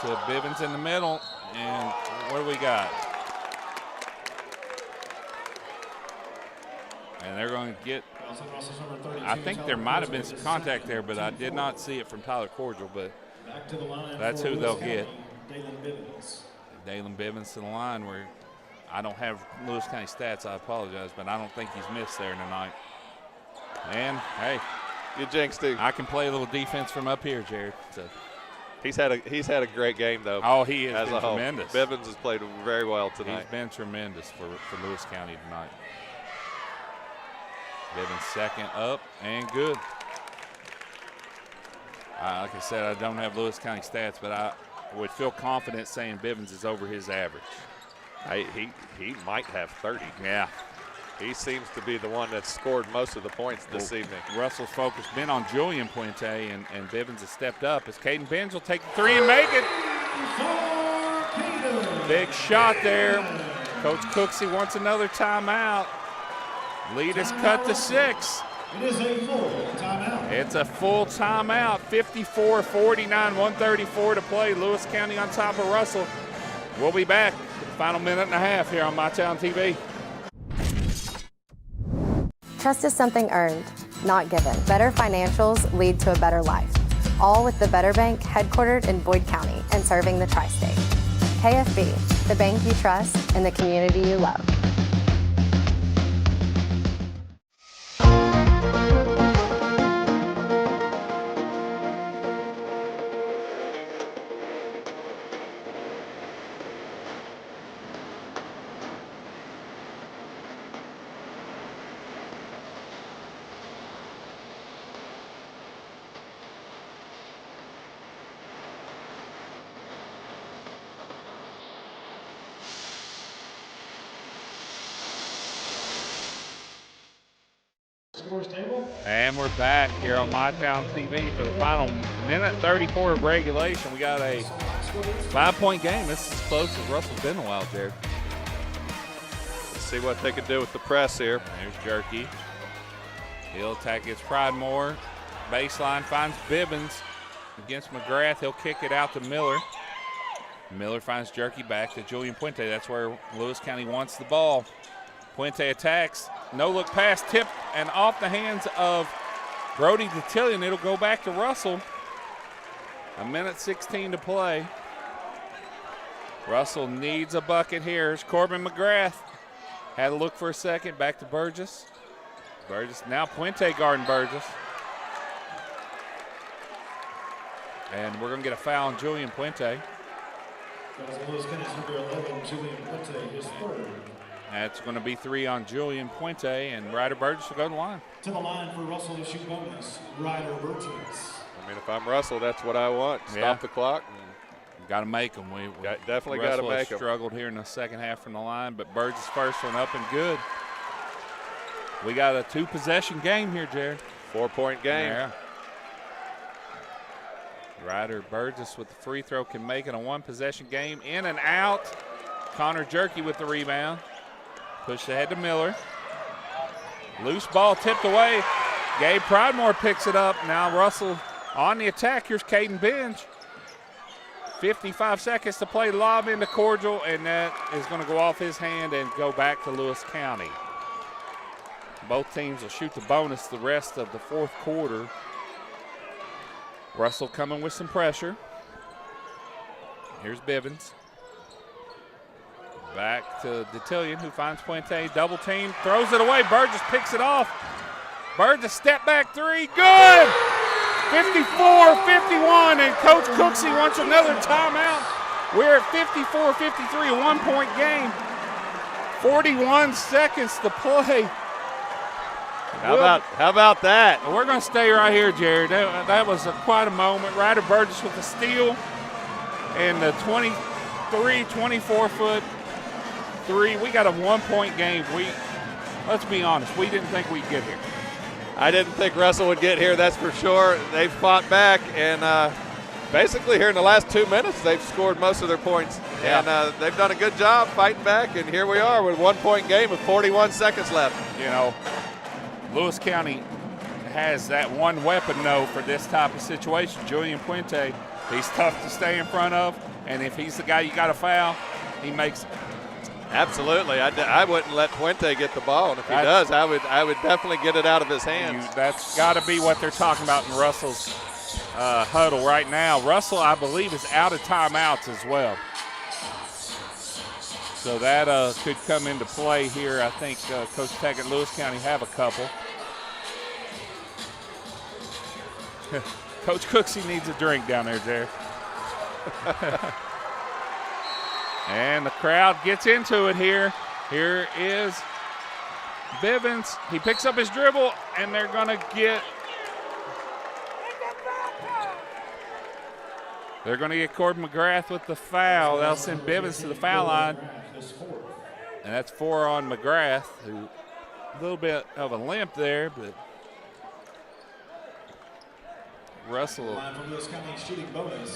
to Bivens in the middle. And what do we got? And they're going to get, I think there might have been some contact there, but I did not see it from Tyler Cordial, but that's who they'll get. Dalen Bivens to the line where I don't have Lewis County stats. I apologize, but I don't think he's missed there tonight. And, hey. You jinxed him. I can play a little defense from up here, Jared. So. He's had a great game, though. Oh, he has been whole. tremendous. Bivens has played very well tonight. He's been tremendous for Lewis County tonight. Bivens second up and good. Like I said, I don't have Lewis County stats, but I would feel confident saying Bivens is over his average. He might have 30. Yeah. He seems to be the one that's scored most of the points this evening. Russell's focus been on Julian Puente, and Bivens has stepped up as Caden Benz will take the three and make it. Big shot there. Coach Cooksey wants another timeout. Lead is cut to 6. It is a full timeout. It's a full timeout. 54-49, 134 to play. Lewis County on top of Russell. We'll be back for the final minute and a half here on MyTown TV. Trust is something earned, not given. Better financials lead to a better life. All with the Better Bank, headquartered in Boyd County and serving the tri-state. KFB, the bank you trust and the community you love. And we're back here on MyTown TV for the final minute 34 of regulation. We got a 5-point game. This is as close as Russell's been in a while, Jared. Let's see what they can do with the press here. There's Jerky. He'll attack his Pridemore. Baseline finds Bibbins against McGrath. He'll kick it out to Miller. Miller finds Jerky back to Julian Puente. That's where Lewis County wants the ball. Puente attacks. No look pass, tipped and off the hands of Brody DeTillion. It'll go back to Russell. 1:16 to play. Russell needs a bucket here. Here's Corbin McGrath. Had a look for a second. Back to Burgess. Burgess now Puente guarding Burgess. And we're going to get a foul on Julian Puente. Lewis County's number 11, Julian Puente, his third. That's going to be 3 on Julian Puente, and Ryder Burgess will go to the line. To the line for Russell to shoot bonus, Ryder Burgess. I mean, if I'm Russell, that's what I want. Stop the clock. Got to make them. We definitely got to make them. Struggled here in the second half from the line, but Burgess first one up and good. We got a 2-possession game here, Jared. 4-point game. Yeah. Ryder Burgess with the free throw can make it a 1-possession game. In and out. Connor Jerky with the rebound. Pushed ahead to Miller. Loose ball tipped away. Gabe Pridemore picks it up. Now Russell on the attack. Here's Caden Bench. 55 seconds to play. Lob into Cordial, and that is going to go off his hand and go back to Lewis County. Both teams will shoot the bonus the rest of the fourth quarter. Russell coming with some pressure. Here's Bivens. Back to DeTillion, who finds Puente. Double team, throws it away. Burgess picks it off. Burgess step back 3. Good! 54-51, and Coach Cooksey wants another timeout. We're at 54-53, a 1-point game. 41 seconds to play. How about that? We're going to stay right here, Jared. That was quite a moment. Ryder Burgess with the steal and the 24-foot 3. We got a 1-point game. Let's be honest, we didn't think we'd get here. I didn't think Russell would get here, that's for sure. They've fought back, and basically here in the last 2 minutes, they've scored most of their points. Yeah. And they've done a good job fighting back, and here we are with a 1-point game with 41 seconds left. You know, Lewis County has that one weapon, though, for this type of situation. Julian Puente, he's tough to stay in front of, and if he's the guy you got to foul, he makes it. Absolutely. I wouldn't let Puente get the ball, and if he does, I would definitely get it out of his hands. That's got to be what they're talking about in Russell's huddle right now. Russell, I believe, is out of timeouts as well. So that could come into play here. I think Coach Tackett, Lewis County have a couple. Coach Cooksey needs a drink down there, Jared. And the crowd gets into it here. Here is Bivens. He picks up his dribble, and they're going to get Corbin McGrath with the foul. They'll send Bivens to the foul line. And that's 4 on McGrath, who a little bit of a limp there, but Russell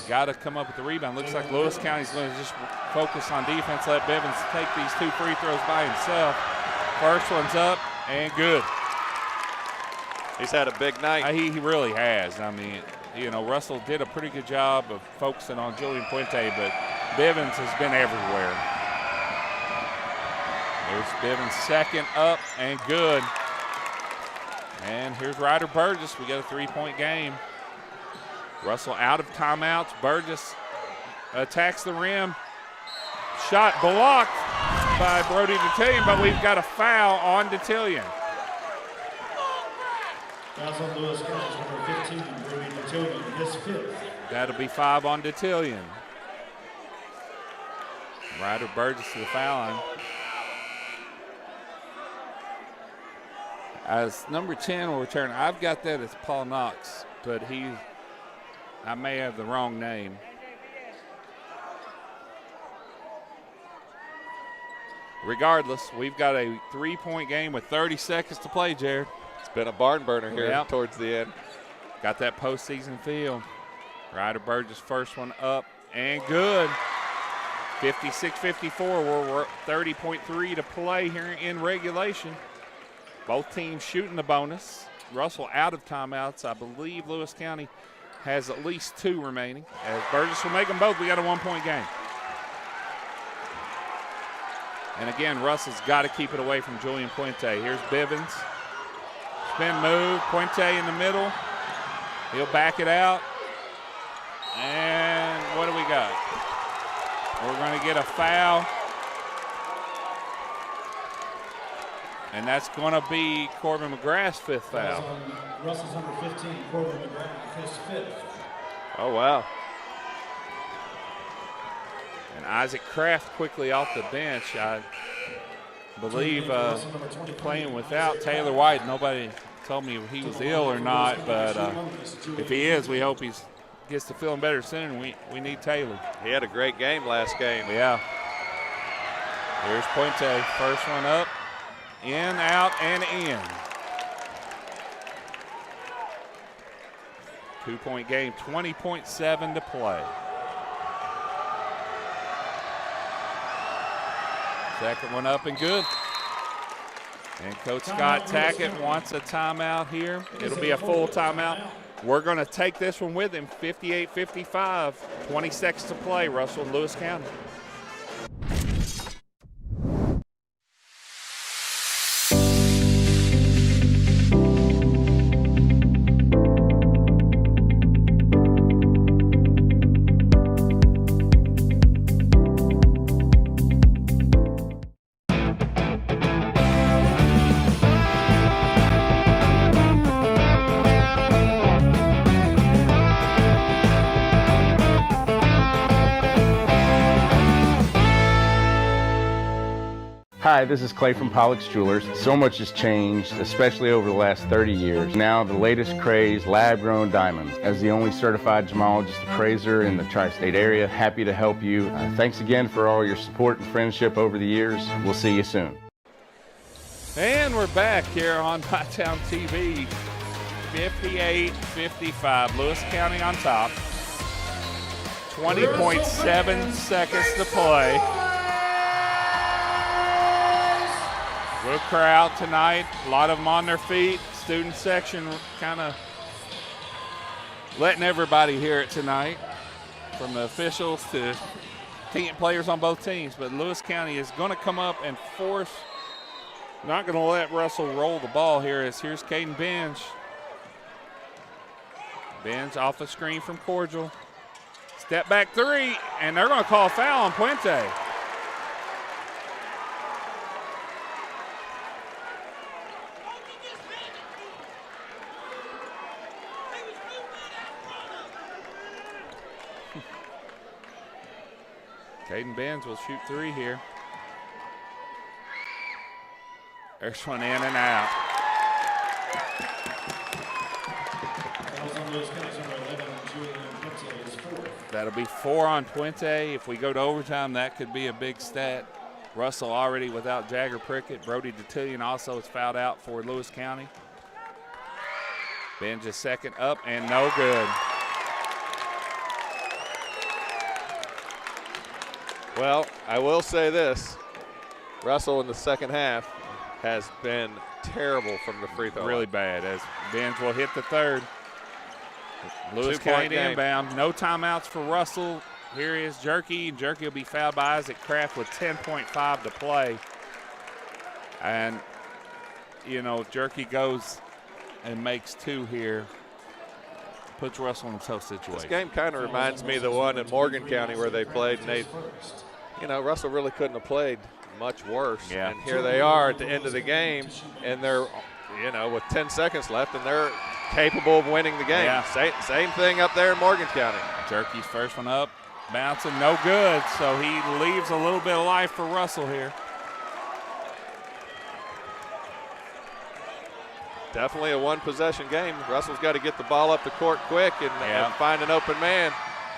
got to come up with the rebound. Looks like Lewis County's going to just focus on defense, let Bivens take these 2 free throws by himself. First one's up and good. He's had a big night. He really has. I mean, you know, Russell did a pretty good job of focusing on Julian Puente, but Bivens has been everywhere. There's Bivens' second up and good. And here's Ryder Burgess. We got a 3-point game. Russell out of timeouts. Burgess attacks the rim. Shot blocked by Brody Detillion, but we've got a foul on Detillion. Fouls on Lewis County's number 15, Brody Detillion, his 5th. That'll be 5 on Detillion. Ryder Burgess to the foul line. As number 10 will return, I've got that as Paul Knox, but I may have the wrong name. Regardless, we've got a 3-point game with 30 seconds to play, Jared. It's been a barn burner here towards the end. Got that postseason feel. Ryder Burgess' first one up and good. 56-54, we're 30.3 to play here in regulation. Both teams shooting the bonus. Russell out of timeouts. I believe Lewis County has at least 2 remaining. As Burgess will make them both, we got a 1-point game. And again, Russell's got to keep it away from Julian Puente. Here's Bivens. Spin move, Puente in the middle. He'll back it out. And what do we got? We're going to get a foul. And that's going to be Corbin McGrath's 5th foul. Russell's number 15, Corbin McGrath, his 5th. Oh, wow. And Isaac Kraft quickly off the bench. I believe playing without Taylor White. Nobody told me if he was ill or not, but if he is, we hope he gets to feeling better soon. We need Taylor. He had a great game last game. Yeah. Here's Puente, first one up. In, out, and in. 2-point game, 20.7 to play. Second one up and good. And Coach Scott Tackett wants a timeout here. It'll be a full timeout. We're going to take this one with him, 58-55, 20 seconds to play, Russell and Lewis County. Hi, this is Clay from Pollock's Jewelers. So much has changed, especially over the last 30 years. Now the latest craze, lab-grown diamonds. As the only certified gemologist appraiser in the tri-state area, happy to help you. Thanks again for all your support and friendship over the years. We'll see you soon. And we're back here on Bytown TV. 58-55, Lewis County on top. 20.7 seconds to play. Good crowd tonight. A lot of them on their feet. Student section kind of letting everybody hear it tonight, from the officials to team players on both teams. But Lewis County is going to come up and force, not going to let Russell roll the ball here. Here's Caden Benj. Benj off the screen from Cordial. Step back 3, and they're going to call a foul on Puente. Caden Benz will shoot 3 here. There's one in and out. That'll be 4 on Puente. If we go to overtime, that could be a big stat. Russell already without Jagger Prickett. Brody DeTillion also is fouled out for Lewis County. Ben's is second up and no good. Well, I will say this. Russell in the second half has been terrible from the free throw line. Really bad, as Benz will hit the third. Lewis County inbound. No timeouts for Russell. Here is Jerky. Jerky will be fouled by Isaac Kraft with 10.5 to play. And, you know, if Jerky goes and makes 2 here, puts Russell in a tough situation. This game kind of reminds me of the one in Morgan County where they played, and they, you know, Russell really couldn't have played much worse. Yeah. And here they are at the end of the game, and they're, you know, with 10 seconds left, and they're capable of winning the game. Yeah. Same thing up there in Morgan County. Jerky's first one up, bouncing, no good. So he leaves a little bit of life for Russell here. Definitely a one-possession game. Russell's got to get the ball up the court quick and find an open man.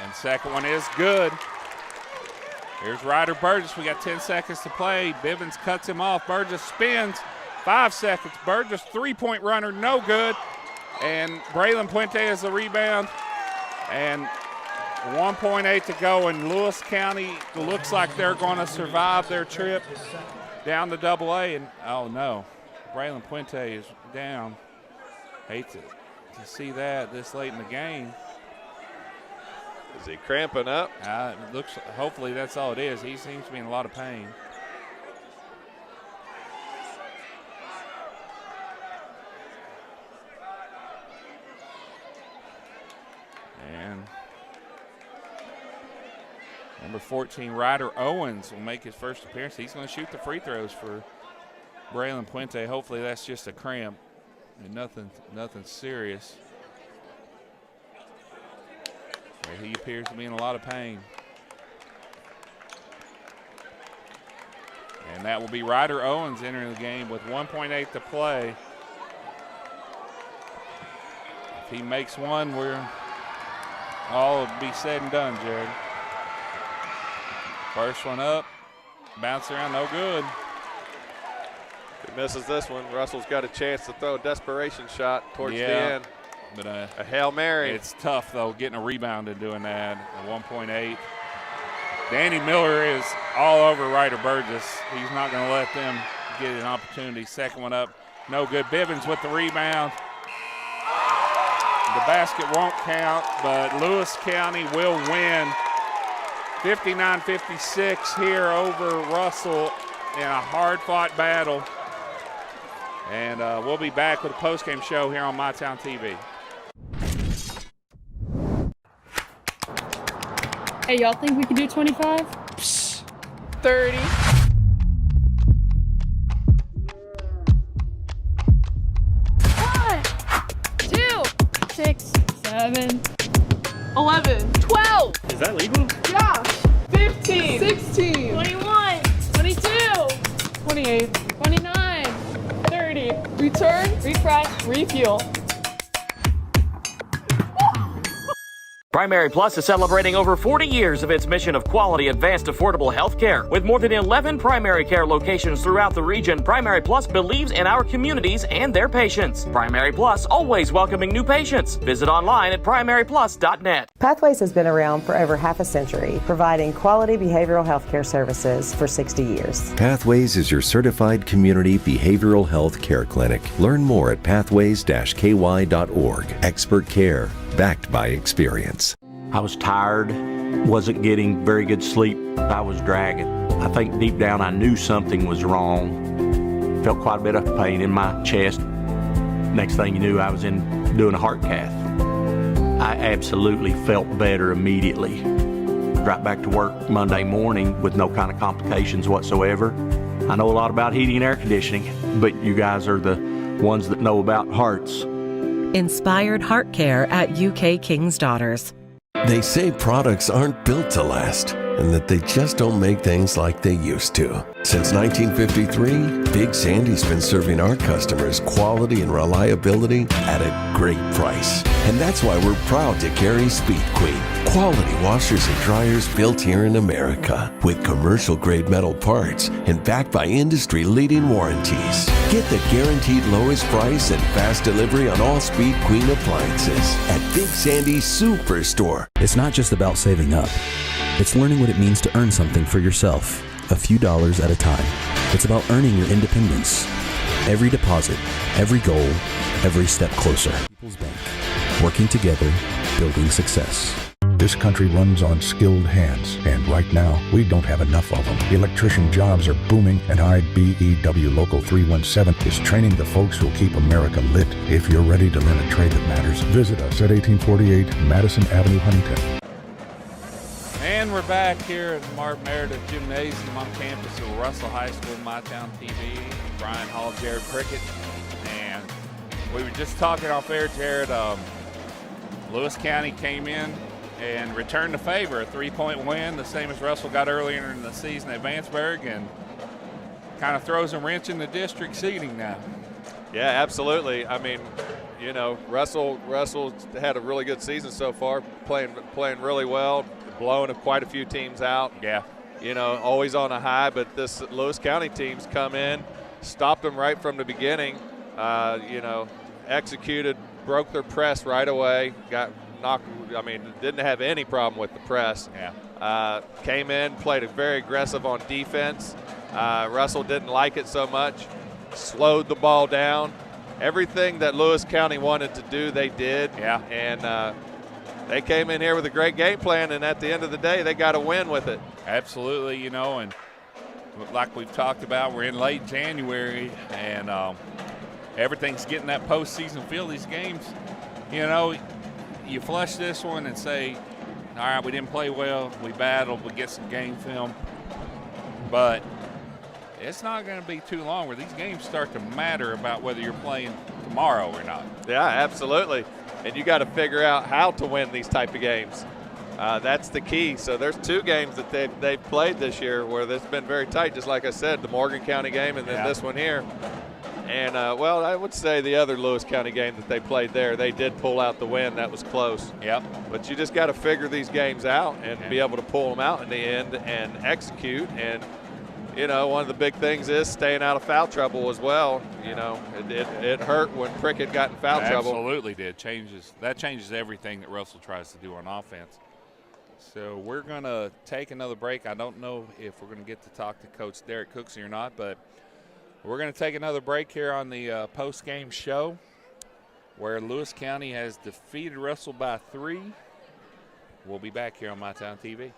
And second one is good. Here's Ryder Burgess. We got 10 seconds to play. Bivens cuts him off. Burgess spins. 5 seconds. Burgess, 3-point runner, no good. And Braylon Puente has the rebound. And 1.8 to go. And Lewis County looks like they're going to survive their trip down to AA. And oh no, Braylon Puente is down. Hate to see that this late in the game. Is he cramping up? It looks. Hopefully that's all it is. He seems to be in a lot of pain. And number 14, Ryder Owens, will make his first appearance. He's going to shoot the free throws for Braylon Puente. Hopefully that's just a cramp and nothing serious. But he appears to be in a lot of pain. And that will be Ryder Owens entering the game with 1.8 to play. If he makes one, all will be said and done, Jared. First one up, bounce around, no good. If he misses this one, Russell's got a chance to throw a desperation shot towards the end. But a Hail Mary. It's tough, though, getting a rebound and doing that. A 1.8. Danny Miller is all over Ryder Burgess. He's not going to let them get an opportunity. Second one up, no good. Bivens with the rebound. The basket won't count, but Lewis County will win 59-56 here over Russell in a hard-fought battle. And we'll be back with a postgame show here on MyTown TV. Hey, y'all think we can do 25? 30. 1, 2, 6, 7, 11, 12. Is that legal? Yeah. 15, 16, 21, 22, 28, 29, 30. Return, refresh, refuel. Primary Plus is celebrating over 40 years of its mission of quality, advanced, affordable health care. With more than 11 primary care locations throughout the region, Primary Plus believes in our communities and their patients. Primary Plus, always welcoming new patients. Visit online at primaryplus.net. Pathways has been around for over half a century, providing quality behavioral health care services for 60 years. Pathways is your certified community behavioral health care clinic. Learn more at pathways-ky.org. Expert care, backed by experience. I was tired, wasn't getting very good sleep. I was dragging. I think deep down I knew something was wrong. Felt quite a bit of pain in my chest. Next thing you knew, I was doing a heart cath. I absolutely felt better immediately. Right back to work Monday morning with no kind of complications whatsoever. I know a lot about heating and air conditioning, but you guys are the ones that know about hearts. Inspired heart care at UK King's Daughters. They say products aren't built to last, and that they just don't make things like they used to. Since 1953, Big Sandy's been serving our customers quality and reliability at a great price. And that's why we're proud to carry Speed Queen, quality washers and dryers built here in America with commercial-grade metal parts and backed by industry-leading warranties. Get the guaranteed lowest price and fast delivery on all Speed Queen appliances at Big Sandy's Superstore. It's not just about saving up. It's learning what it means to earn something for yourself, a few dollars at a time. It's about earning your independence. Every deposit, every goal, every step closer. People's Bank. Working together, building success. This country runs on skilled hands, and right now, we don't have enough of them. Electrician jobs are booming, and IBEW Local 317 is training the folks who'll keep America lit. If you're ready to learn a trade that matters, visit us at 1848 Madison Avenue, Huntington. And we're back here at the Marv Meredith Gymnasium on campus of Russell High School, MyTown TV. Brian Hall, Jared Prickett, and we were just talking off air, Jared. Lewis County came in and returned the favor, a 3-point win, the same as Russell got earlier in the season at Vanceburg, and kind of throws a wrench in the district seeding now. Yeah, absolutely. I mean, you know, Russell had a really good season so far, playing really well, blowing quite a few teams out. Yeah. You know, always on a high, but this Lewis County team's come in, stopped them right from the beginning, you know, executed, broke their press right away, got knocked, I mean, didn't have any problem with the press. Yeah. Came in, played very aggressive on defense. Russell didn't like it so much, slowed the ball down. Everything that Lewis County wanted to do, they did. Yeah. And they came in here with a great game plan, and at the end of the day, they got a win with it. Absolutely, you know, and like we've talked about, we're in late January, and everything's getting that postseason feel. These games, you know, you flush this one and say, all right, we didn't play well, we battled, we get some game film, but it's not going to be too long where these games start to matter about whether you're playing tomorrow or not. Yeah, absolutely. And you got to figure out how to win these type of games. That's the key. So there's 2 games that they've played this year where it's been very tight, just like I said, the Morgan County game and then this one here. And, well, I would say the other Lewis County game that they played there, they did pull out the win. That was close. Yep. But you just got to figure these games out and be able to pull them out in the end and execute. And, you know, one of the big things is staying out of foul trouble as well. You know, it hurt when Prickett got in foul trouble. Absolutely did. That changes everything that Russell tries to do on offense. So we're going to take another break. I don't know if we're going to get to talk to Coach Derek Cooksey or not, but we're going to take another break here on the post-game show where Lewis County has defeated Russell by 3. We'll be back here on MyTown TV.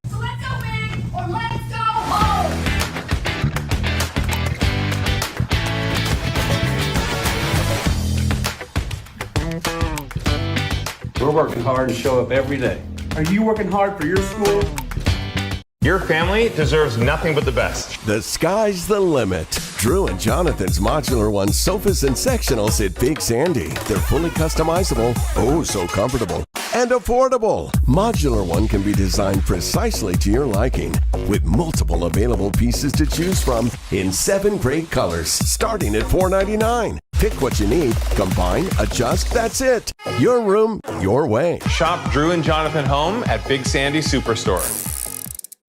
So let's go big or let's go home. We're working hard to show up every day. Are you working hard for your school? Your family deserves nothing but the best. The sky's the limit. Drew and Jonathan's Modular One sofas and sectionals at Big Sandy. They're fully customizable, oh so comfortable, and affordable. Modular One can be designed precisely to your liking with multiple available pieces to choose from in 7 great colors starting at $4.99. Pick what you need, combine, adjust, that's it. Your room, your way. Shop Drew and Jonathan Home at Big Sandy Superstore.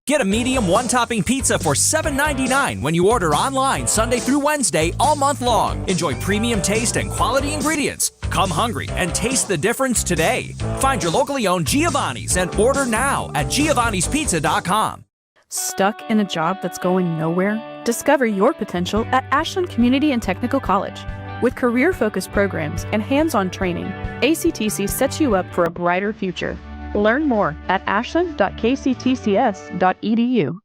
Get a medium one-topping pizza for $7.99 when you order online Sunday through Wednesday all month long. Enjoy premium taste and quality ingredients. Come hungry and taste the difference today. Find your locally owned Giovanni's and order now at giovannispizza.com. Stuck in a job that's going nowhere? Discover your potential at Ashland Community and Technical College. With career-focused programs and hands-on training, ACTC sets you up for a brighter future. Learn more at ashland.kctcs.edu.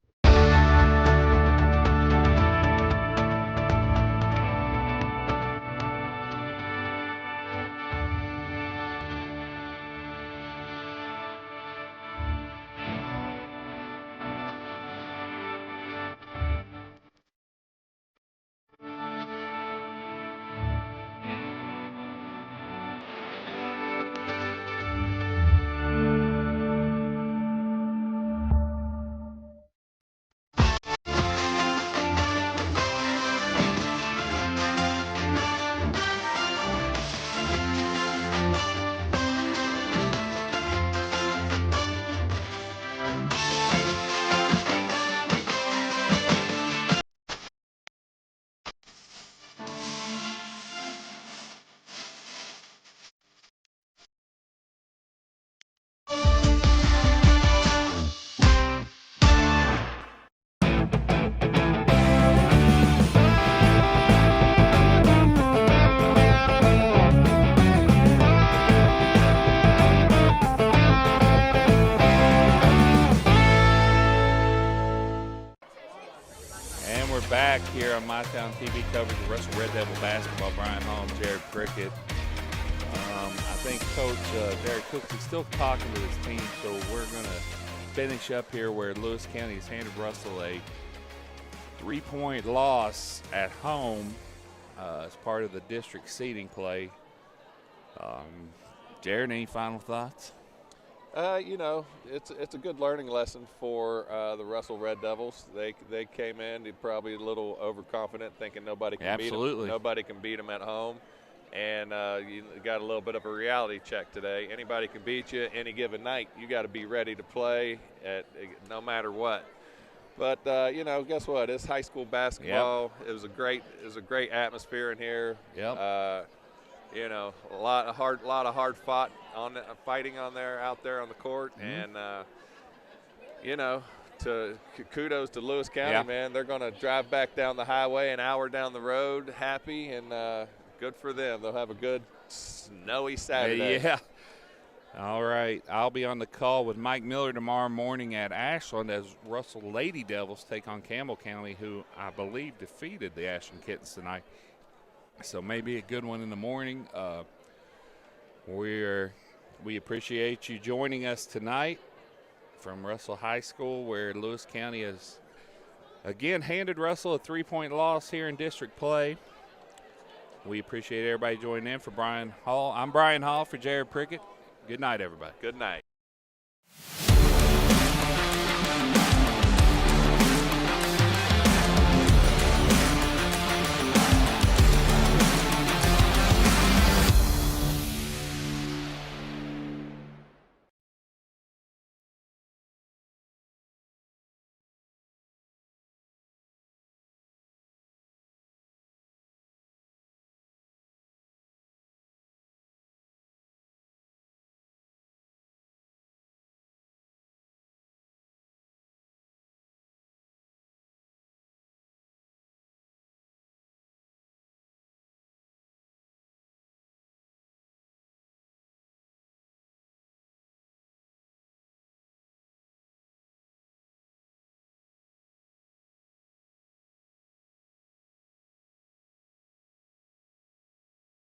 back here on My Town TV coverage of Russell Red Devil basketball. Brian Hall and Jared Prickett. I think Coach Derek Cooks is still talking to his team, so we're going to finish up here where Lewis County has handed Russell a 3-point loss at home as part of the district seeding play. Jared, any final thoughts? It's a good learning lesson for the Russell Red Devils. They came in probably a little overconfident, thinking nobody can beat them. Nobody can beat them at home, and you got a little bit of a reality check today. Anybody can beat you any given night. You got to be ready to play no matter what. But guess what? It's high school basketball. Yep. It was a great atmosphere in here. Yep. A lot of hard fighting out there on the court, and kudos to Lewis County, man. They're going to drive back down the highway an hour down the road, happy, and good for them. They'll have a good snowy Saturday. Yeah. All right, I'll be on the call with Mike Miller tomorrow morning at Ashland as Russell Lady Devils take on Campbell County, who I believe defeated the Ashland Kittens tonight. So maybe a good one in the morning. We appreciate you joining us tonight from Russell High School, where Lewis County has again handed Russell a 3-point loss here in district play. We appreciate everybody joining in. For Brian Hall, I'm Brian Hall. For Jared Prickett, good night, everybody. Good night.